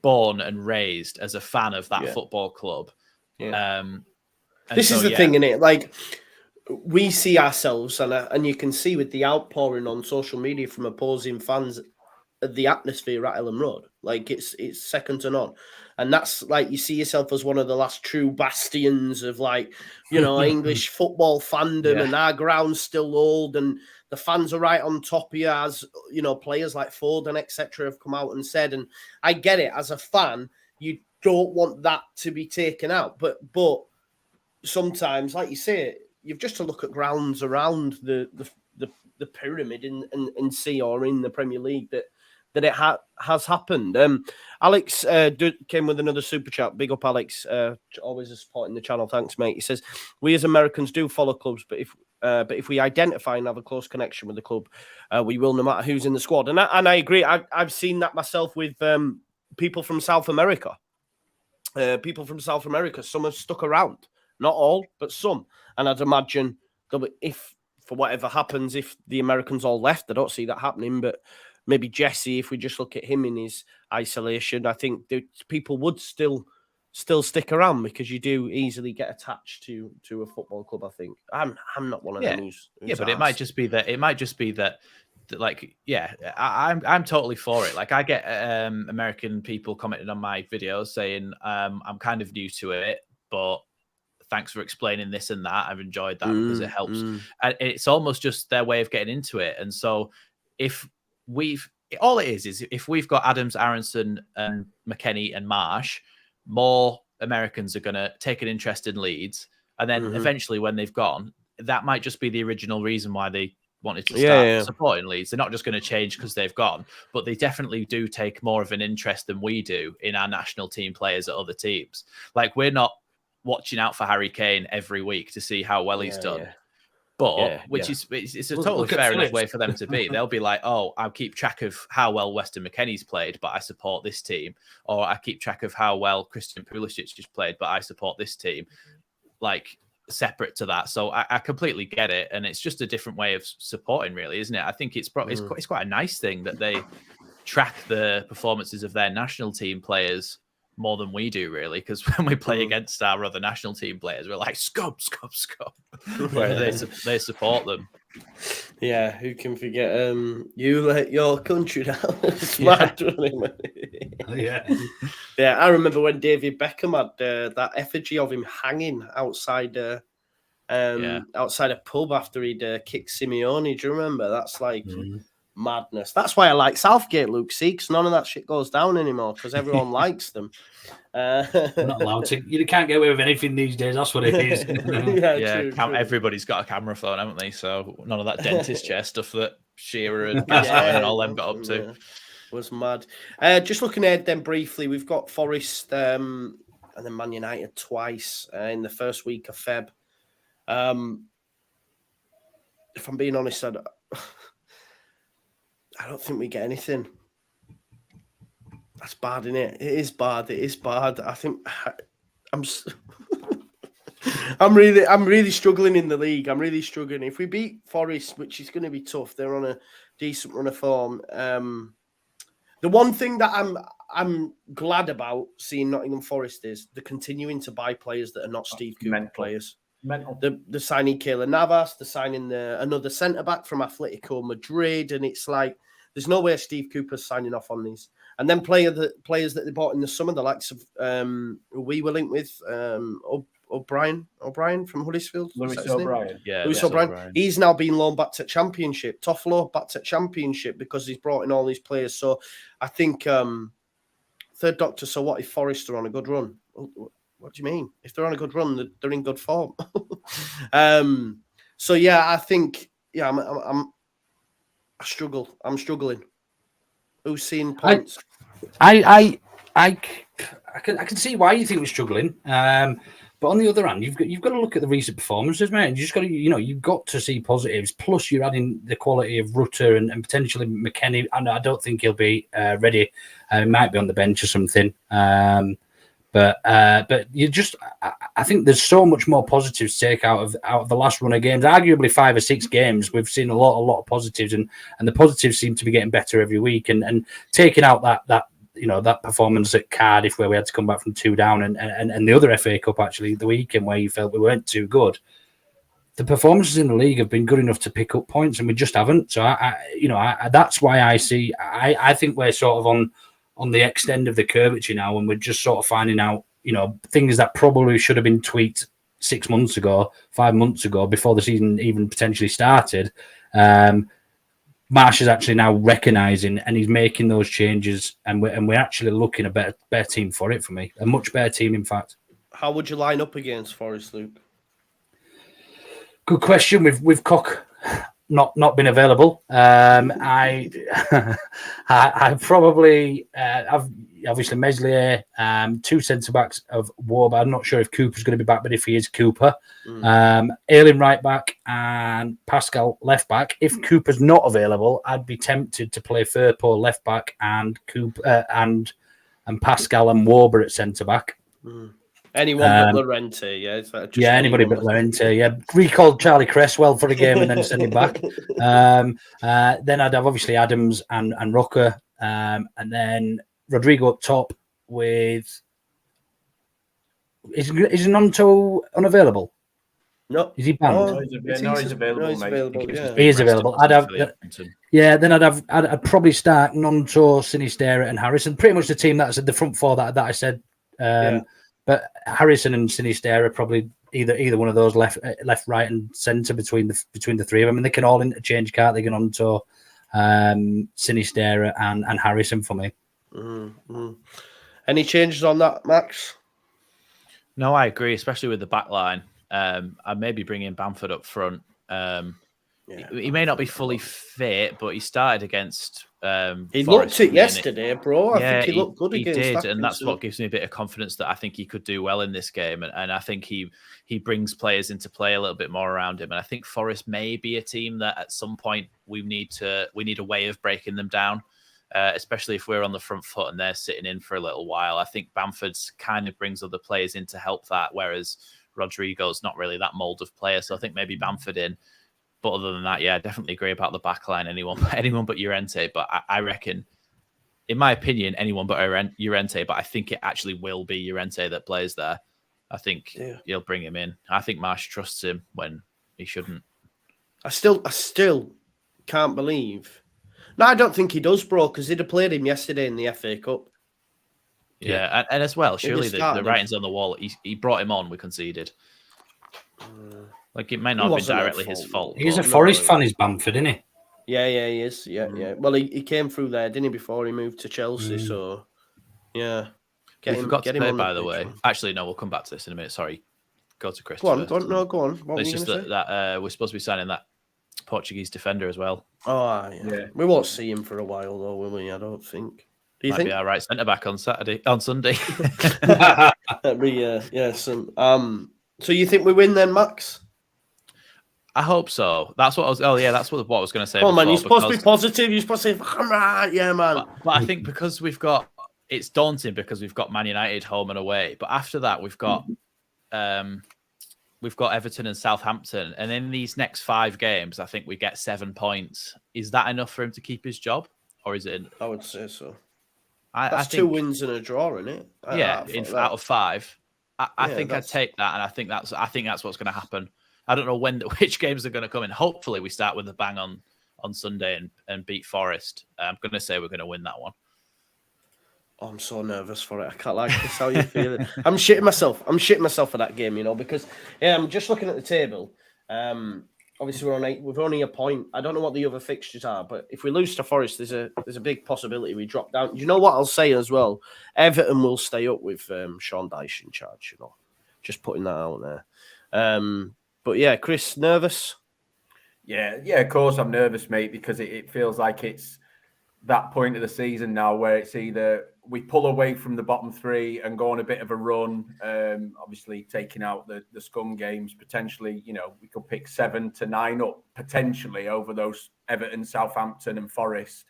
born and raised as a fan of that football club. This is the thing, isn't it? Like, we see ourselves, and you can see with the outpouring on social media from opposing fans, the atmosphere at Ellen Road, like it's second to none. And that's like, you see yourself as one of the last true bastions of, like, you know, English football fandom, and our ground's still old and the fans are right on top of you, as, you know, players like Foden, etc. have come out and said. And I get it, as a fan, you don't want that to be taken out. But sometimes, like you say, you've just to look at grounds around the pyramid and see, or in the Premier League, that it has happened. Alex came with another super chat. Big up, Alex. Always supporting the channel. Thanks, mate. He says, we as Americans do follow clubs, but if we identify and have a close connection with the club, we will, no matter who's in the squad. And I agree. I've seen that myself with people from South America. Some have stuck around. Not all, but some. And I'd imagine that if, for whatever happens, if the Americans all left, I don't see that happening, but maybe Jesse, if we just look at him in his isolation, I think people would still stick around, because you do easily get attached to a football club. I think I'm not one of them who's but it might just be that like, I'm totally for it. Like, I get American people commenting on my videos saying I'm kind of new to it, but thanks for explaining this and that. I've enjoyed that because it helps. And it's almost just their way of getting into it. And so if all it is if we've got Adams, Aronson and McKinney and Marsh, more Americans are going to take an interest in Leeds. And then eventually, when they've gone, that might just be the original reason why they wanted to start supporting Leeds. They're not just going to change because they've gone, but they definitely do take more of an interest than we do in our national team players at other teams. Like, we're not watching out for Harry Kane every week to see how well he's done. But is it's a totally fair enough way for them to be. They'll be like, oh, I'll keep track of how well Weston McKinney's played, but I support this team. Or I keep track of how well Christian Pulisic has played, but I support this team. Like, separate to that. So I completely get it. And it's just a different way of supporting, really, isn't it? I think it's quite a nice thing that they track the performances of their national team players more than we do, really, because when we play against our other national team players, we're like, scum. Where they support them. Yeah, who can forget you let your country down? Smart, yeah, I remember when David Beckham had that effigy of him hanging outside outside a pub after he'd kicked Simeone. Do you remember? That's like madness. That's why I like Southgate, Luke, because none of that shit goes down anymore because everyone likes them. We're not allowed to. You can't get away with anything these days. That's what it is. True. Everybody's got a camera phone, haven't they? So none of that dentist chair stuff that Shearer and Gascoigne and all them got up to. Was mad. Just looking ahead then briefly, we've got Forest and then Man United twice in the first week of Feb. If I'm being honest, I don't think we get anything. That's bad, isn't it? It is bad. I think I'm really struggling in the league. I'm really struggling. If we beat Forest, which is going to be tough, they're on a decent run of form. The one thing that I'm glad about seeing Nottingham Forest is they're continuing to buy players that are not Steve Cooper players. They're signing Keylor Navas, they're signing another centre-back from Atletico Madrid, and it's like, there's no way Steve Cooper's signing off on these. And then players that they bought in the summer, the likes of who we were linked with, O'Brien from Huddersfield. Lewis O'Brien. Yeah, Lewis O'Brien. He's now been loaned back to Championship. Toffolo back to Championship because he's brought in all these players. So I think Third Doctor, so what if Forest are on a good run? What do you mean? If they're on a good run, they're in good form. So yeah, I think I struggle. I'm struggling. Who's seeing points? I can see why you think we're struggling. But on the other hand, you've got to look at the recent performances, man. You just got to, you've got to see positives. Plus, you're adding the quality of Rutter and potentially McKinney. I don't think he'll be ready. He might be on the bench or something. But you just, I think there's so much more positives to take out of the last run of games. Arguably 5 or 6 games, we've seen a lot of positives, and the positives seem to be getting better every week. And taking out that performance at Cardiff where we had to come back from 2 down, and the other FA Cup actually the weekend where you felt we weren't too good. The performances in the league have been good enough to pick up points, and we just haven't. So that's why I think we're sort of on the extent of the curvature now, and we're just sort of finding out, things that probably should have been tweaked 6 months ago, 5 months ago, before the season even potentially started. Marsh is actually now recognising, and he's making those changes, and we're actually looking a better team for it. For me, a much better team, in fact. How would you line up against Forest, Luke? Good question. With Koch not been available, I probably have obviously Meslier, 2 centre backs of Warburg. I'm not sure if Cooper's going to be back, but if he is, Cooper, Ayling right back and Pascal left back. If Cooper's not available, I'd be tempted to play Firpo left back and Cooper and Pascal and Warburg at centre back. Anyone but Llorente, yeah. Anybody but Llorente, yeah. Recalled Charlie Cresswell for a game and then send him back. Then I'd have obviously Adams and Rocker, and then Rodrigo up top with. Is Nonto unavailable? No. Is he banned? No, he's available. Yeah. He is available. I'd probably start Nonto, Sinisterra, and Harrison. Pretty much the team that's at the front four that I said. But Harrison and Sinisterra are probably either one of those left, right, and centre between the three of them, and they can all interchange, can't they? Get on to Sinisterra and Harrison for me. Mm-hmm. Any changes on that, Max? No, I agree, especially with the back line. I'd maybe bring in Bamford up front. he may not be fully fit, but he started against. He Forest, looked it yesterday, bro. I think he looked good he against did, and that's what gives me a bit of confidence that I think he could do well in this game. And I think he brings players into play a little bit more around him. And I think Forest may be a team that at some point we need a way of breaking them down, especially if we're on the front foot and they're sitting in for a little while. I think Bamford's kind of brings other players in to help that, whereas Rodrigo's not really that mold of player. So I think maybe Bamford in. But other than that, yeah, I definitely agree about the back line. Anyone but Llorente. But I reckon, in my opinion, anyone but Llorente. But I think it actually will be Llorente that plays there. I think he'll bring him in. I think Marsh trusts him when he shouldn't. I still can't believe. No, I don't think he does, bro, because he'd have played him yesterday in the FA Cup. Yeah, and as well, surely the writing's on the wall. He brought him on. We conceded. Like, it may not have been directly his fault. He's a Forest fan, is Bamford, isn't he? Yeah, he is. Yeah. Well, he came through there, didn't he, before he moved to Chelsea? So, yeah. We forgot to play, by the way. Actually, no, we'll come back to this in a minute. Sorry. Go to Chris. Go on. Go on. What it's just that we're supposed to be signing that Portuguese defender as well. Oh, yeah. We won't see him for a while, though, will we? I don't think. Do you think? Might be our right centre-back on Sunday. That'd be, so you think we win then, Max? I hope so. That's what I was. That's what I was going to say. Come on, man. You're supposed to be positive. You're supposed to say, "I'm right, yeah, man." But I think because it's daunting because we've got Man United home and away. But after that, we've got Everton and Southampton, and in these next 5 games, I think we get 7 points. Is that enough for him to keep his job, or is it? I would say so. I think 2 wins and a draw, isn't it? Out of 5. I think I'd take that, and I think that's what's going to happen. I don't know which games are going to come in. Hopefully, we start with a bang on Sunday and beat Forest. I'm going to say we're going to win that one. Oh, I'm so nervous for it. I can't like this. How you feeling? I'm shitting myself for that game, because I'm just looking at the table. Obviously, we're only a point. I don't know what the other fixtures are, but if we lose to Forest, there's a big possibility we drop down. You know what I'll say as well? Everton will stay up with Sean Dyche in charge. Just putting that out there. But yeah, Chris, nervous? Yeah, of course I'm nervous, mate, because it feels like it's that point of the season now where it's either we pull away from the bottom 3 and go on a bit of a run, obviously taking out the scum games, potentially, we could pick 7 to 9 up potentially over those Everton, Southampton and Forest,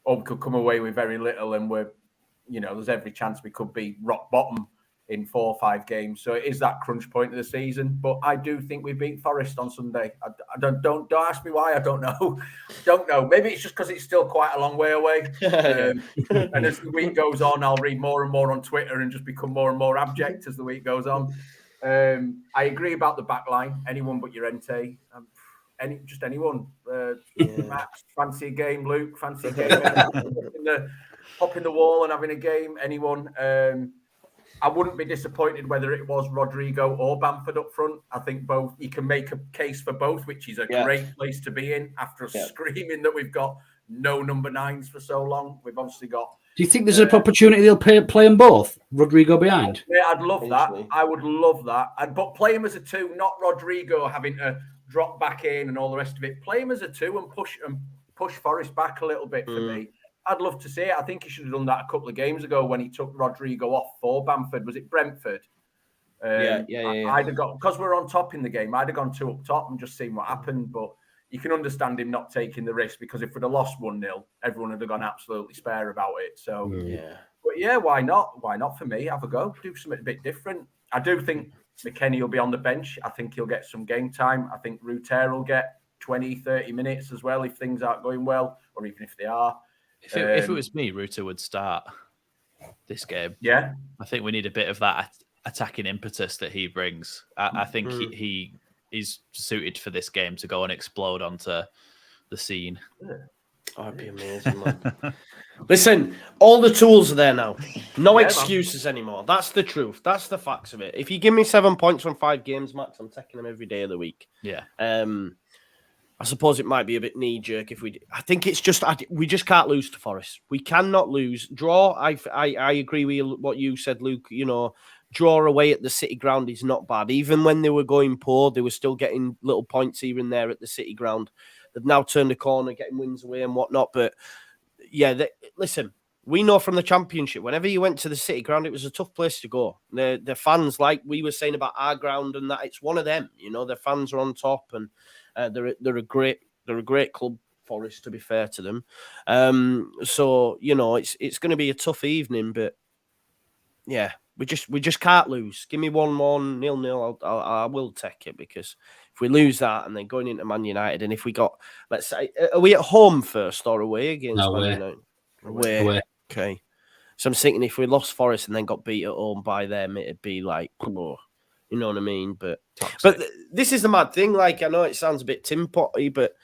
or we could come away with very little and there's every chance we could be rock bottom in 4 or 5 games. So it is that crunch point of the season. But I do think we beat Forest on Sunday. I don't ask me why. I don't know. Maybe it's just because it's still quite a long way away. And as the week goes on, I'll read more and more on Twitter and just become more and more abject as the week goes on. I agree about the back line. Anyone but Llorente. Anyone. Max, fancy a game. Luke, fancy a game. Popping the wall and having a game. Anyone. I wouldn't be disappointed whether it was Rodrigo or Bamford up front. I think both. You can make a case for both, which is a great place to be in after screaming that we've got no number 9s for so long. We've obviously got. Do you think there's an opportunity they'll play them both? Rodrigo behind? Yeah, I'd love that. I would love that. But play him as a 2, not Rodrigo having to drop back in and all the rest of it. Play him as a 2 and push Forest back a little bit for me. I'd love to see it. I think he should have done that a couple of games ago when he took Rodrigo off for Bamford. Was it Brentford? Yeah. I'd have got, because we're on top in the game, I'd have gone 2 up top and just seen what happened. But you can understand him not taking the risk, because if we'd have lost 1-0, everyone would have gone absolutely spare about it. So, But yeah, why not? Why not for me? Have a go. Do something a bit different. I do think McKinney will be on the bench. I think he'll get some game time. I think Ruter will get 20, 30 minutes as well if things aren't going well, or even if they are. If it was me, Ruter would start this game. Yeah. I think we need a bit of that attacking impetus that he brings. I think he is suited for this game to go and explode onto the scene. Oh, it'd be amazing, man. Listen, all the tools are there now. No excuses anymore. That's the truth. That's the facts of it. If you give me 7 points from 5 games, Max, I'm taking them every day of the week. Yeah. I suppose it might be a bit knee-jerk if I think it's just we just can't lose to Forest. We cannot lose. Draw. I agree with what you said, Luke. Draw away at the City Ground is not bad. Even when they were going poor, they were still getting little points here and there at the City Ground. they've now turned the corner, getting wins away and whatnot. But yeah, listen, we know from the Championship, whenever you went to the City ground, it was a tough place to go. The fans, like we were saying about our ground, and that it's one of them. You know, their fans are on top, and they're a great club. Forest, to be fair to them. So you know, it's going to be a tough evening, but yeah, we just can't lose. Give me 1-1, 0-0. I will take it, because if we lose that and then going into Man United, and if we got, let's say, are we at home first or away against Man United? Away. Okay. So I'm thinking if we lost Forest and then got beat at home by them, it'd be like, oh, you know what I mean? But this is the mad thing. Like, I know it sounds a bit tin potty, but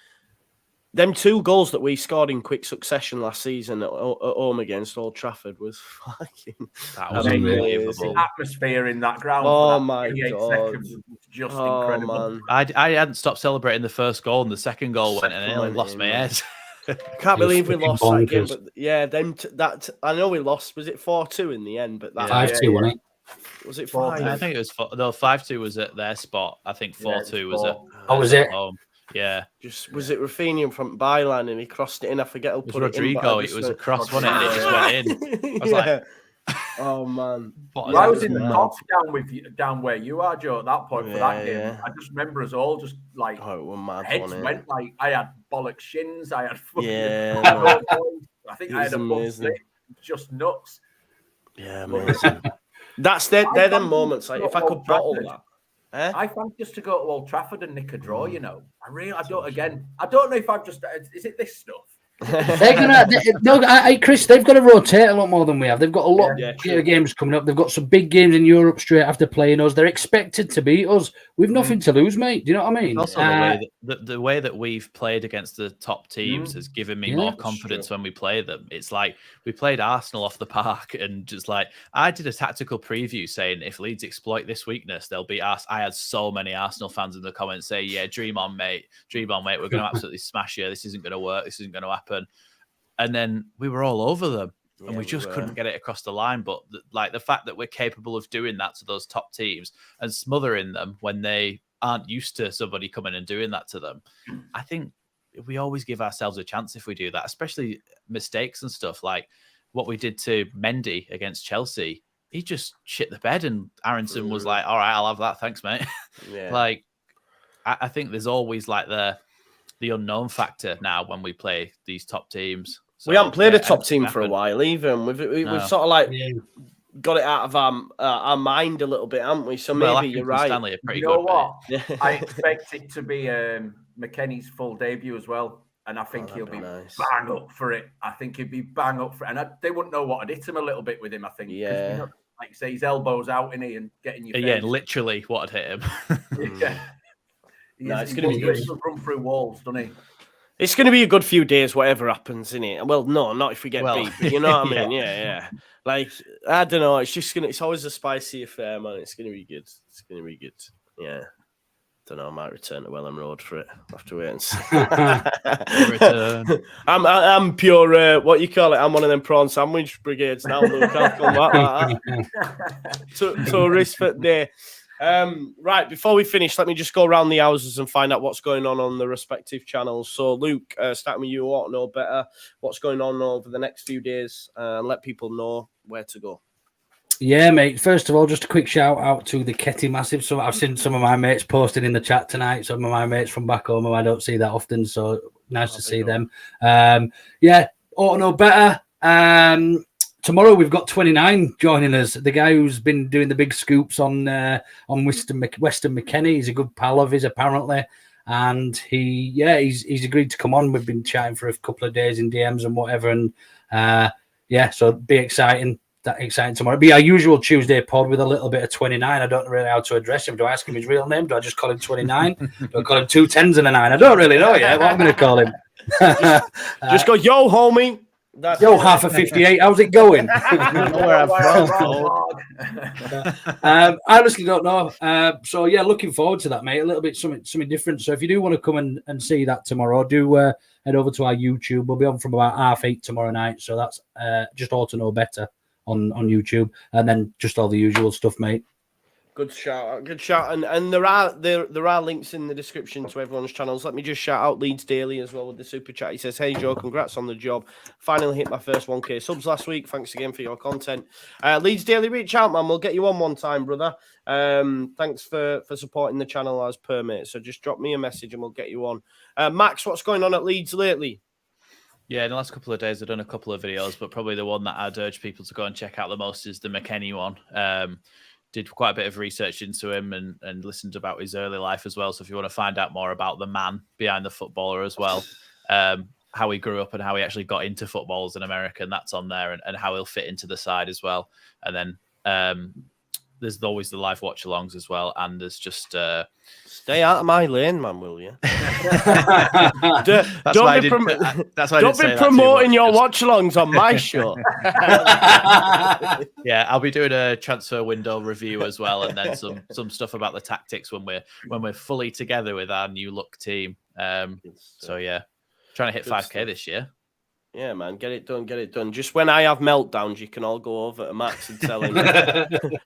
them 2 goals that we scored in quick succession last season at home against Old Trafford was fucking unbelievable. The atmosphere in that ground. Oh my God. Seconds was just incredible. Man. I hadn't stopped celebrating the first goal, and the second goal went, and I nearly lost my head. I can't believe we lost that game. But yeah, that I know we lost. Was it 4-2 in the end? But that 5-2, wasn't it? Was it 5? I think it was 5-2 was at their spot. I think 4-2 was at. Oh, was it? Home. Yeah. Just was it Rafinha from byline and he crossed it in? I forget who put it in. Rodrigo. It was a cross, wasn't it? And it just went in. I was like, oh man. Well, I was in the top down where you are, Joe, at that point for that game. Yeah. I just remember us all just like heads went like I had bollock shins. I had I think I had a bum stick. Just nuts. Yeah, amazing. They're them moments. Like if I could bottle that. I fancy just to go to Old Trafford and nick a draw, you know. I don't know if I've just, is it this stuff? Chris, they've got to rotate a lot more than we have. They've got a lot of games coming up. They've got some big games in Europe straight after playing us. They're expected to beat us. We've nothing to lose, mate. Do you know what I mean? Also, the way that we've played against the top teams has given me more confidence when we play them. It's like we played Arsenal off the park, and just like I did a tactical preview saying if Leeds exploit this weakness, they'll beat us. I had so many Arsenal fans in the comments say, "Yeah, dream on, mate. Dream on, mate. We're going to absolutely smash you. This isn't going to work. This isn't going to happen." And then we were all over them, and we just couldn't get it across the line. But the fact that we're capable of doing that to those top teams and smothering them when they aren't used to somebody coming and doing that to them, I think we always give ourselves a chance if we do that, especially mistakes and stuff like what we did to Mendy against Chelsea. He just shit the bed, and Aronson was like, "All right, I'll have that, thanks, mate." Like, I think there's always like the unknown factor now when we play these top teams. So, we haven't played a top team for a while, even. We've sort of like got it out of our mind a little bit, haven't we? So maybe you're right. Stanley are pretty you know good, what? I expect it to be McKinney's full debut as well, and I think he'll be bang up for it. I think he'd be bang up for it, and they wouldn't know what had hit him a little bit with him. I think, like you say, his elbows out in it and getting your face. Literally what had hit him. It's going to be good. Run through walls, doesn't he? It's going to be a good few days, whatever happens, in it. Well, no, not if we get beat. But you know what I mean? Yeah. Like, I don't know. It's always a spicy affair, man. It's going to be good. It's going to be good. Yeah. Don't know. I might return to Welham Road for it. I'll have to wait and see. I'm pure. What you call it? I'm one of them prawn sandwich brigades now. Look, I'll come back. Tourist for day. Right, before we finish, let me just go around the houses and find out what's going on the respective channels. So, Luke, starting with you, ought to know better what's going on over the next few days and let people know where to go. Yeah, mate. First of all, just a quick shout out to the Ketty Massive. So I've seen some of my mates posting in the chat tonight. Some of my mates from back home who I don't see that often. So nice to see them. Ought to know better. Tomorrow we've got 29 joining us. The guy who's been doing the big scoops on Weston McKinney. He's a good pal of his apparently, and he's agreed to come on. We've been chatting for a couple of days in DMs and whatever, and so be exciting. That exciting tomorrow. It'll be our usual Tuesday pod with a little bit of 29. I don't know really how to address him. Do I ask him his real name? Do I just call him 29? Do I call him 2 10s and a 9? I don't really know yet what I'm going to call him. Just go, yo, homie. Yo, half a 58. How's it going? I honestly don't know. So yeah, looking forward to that, mate. A little bit something different. So if you do want to come and see that tomorrow, do head over to our YouTube. We'll be on from about 8:30 tomorrow night. So that's just ought to know better on YouTube, and then just all the usual stuff, mate. Good shout, good shout, and there are links in the description to everyone's channels. Let me just shout out Leeds Daily as well with the super chat. He says, "Hey Joe, congrats on the job. Finally hit my first 1K subs last week. Thanks again for your content. Leeds Daily, reach out, man. We'll get you on one time, brother. Thanks for supporting the channel as per, mate. So just drop me a message and we'll get you on. Max, what's going on at Leeds lately?" Yeah, in the last couple of days, I've done a couple of videos, but probably the one that I'd urge people to go and check out the most is the McKinney one. Did quite a bit of research into him and listened about his early life as well. So if you want to find out more about the man behind the footballer as well, how he grew up and how he actually got into football as an American, that's on there, and how he'll fit into the side as well. And then there's always the live watch-alongs as well, and there's just... Stay out of my lane, man, will you? Don't be promoting your watch-alongs on my show. Yeah, I'll be doing a transfer window review as well, and then some stuff about the tactics when we're fully together with our new look team. So yeah, trying to hit 5K this year. Yeah, man, get it done. Just when I have meltdowns, you can all go over to Max and tell him.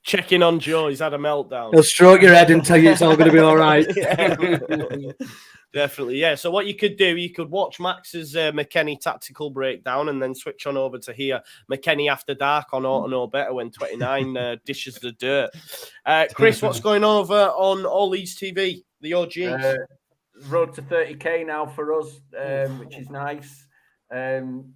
Checking on Joe, he's had a meltdown. He'll stroke your head and tell you it's all going to be all right. Definitely, yeah. So what you could do, you could watch Max's McKinney tactical breakdown and then switch on over to hear McKinney After Dark on Ought to Know Better when 29 dishes the dirt. Chris, what's going on over on All Leeds TV, the OGs? Road to 30k now for us, which is nice.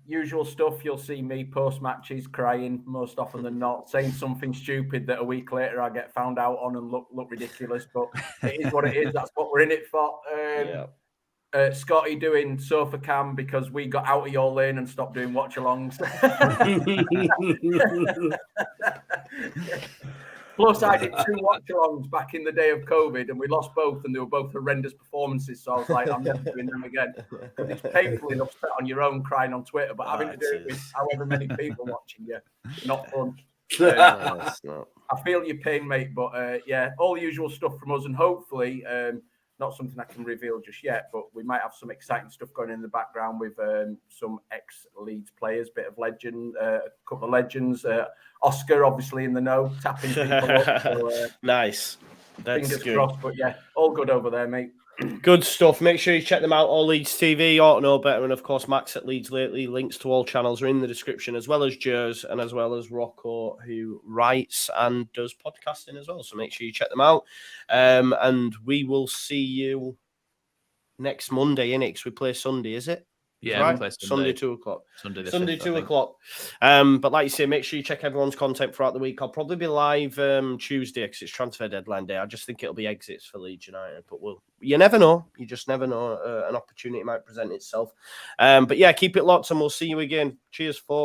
Usual stuff. You'll see me post matches crying most often than not, saying something stupid that a week later I get found out on and look ridiculous. But it is what it is. That's what we're in it for. Scotty doing sofa cam because we got out of your lane and stopped doing watch-alongs. Plus, I did 2 watch-alongs back in the day of COVID, and we lost both, and they were both horrendous performances. So I was like, I'm never doing them again. It's painful enough to sit on your own crying on Twitter, but having to do it with however many people watching you, not fun. I feel your pain, mate, but yeah, all the usual stuff from us, and hopefully, not something I can reveal just yet, but we might have some exciting stuff going in the background with some ex-Leeds players, bit of legend, a couple of legends. Oscar, obviously, in the know, tapping people up. So, nice. That's fingers good. crossed, but yeah, all good over there, mate. Good stuff. Make sure you check them out. All Leeds TV, Ought to Know Better, and of course Max at Leeds Lately. Links to all channels are in the description, as well as Jers and as well as Rocco, who writes and does podcasting as well. So make sure you check them out. And we will see you next Monday, innit? Because we play Sunday, is it? Yeah, right? we play Sunday 2 o'clock. Sunday 2 o'clock. But like you say, make sure you check everyone's content throughout the week. I'll probably be live Tuesday because it's transfer deadline day. I just think it'll be exits for Leeds United, but you never know. You just never know. An opportunity might present itself. But yeah, keep it locked and we'll see you again. Cheers, folks.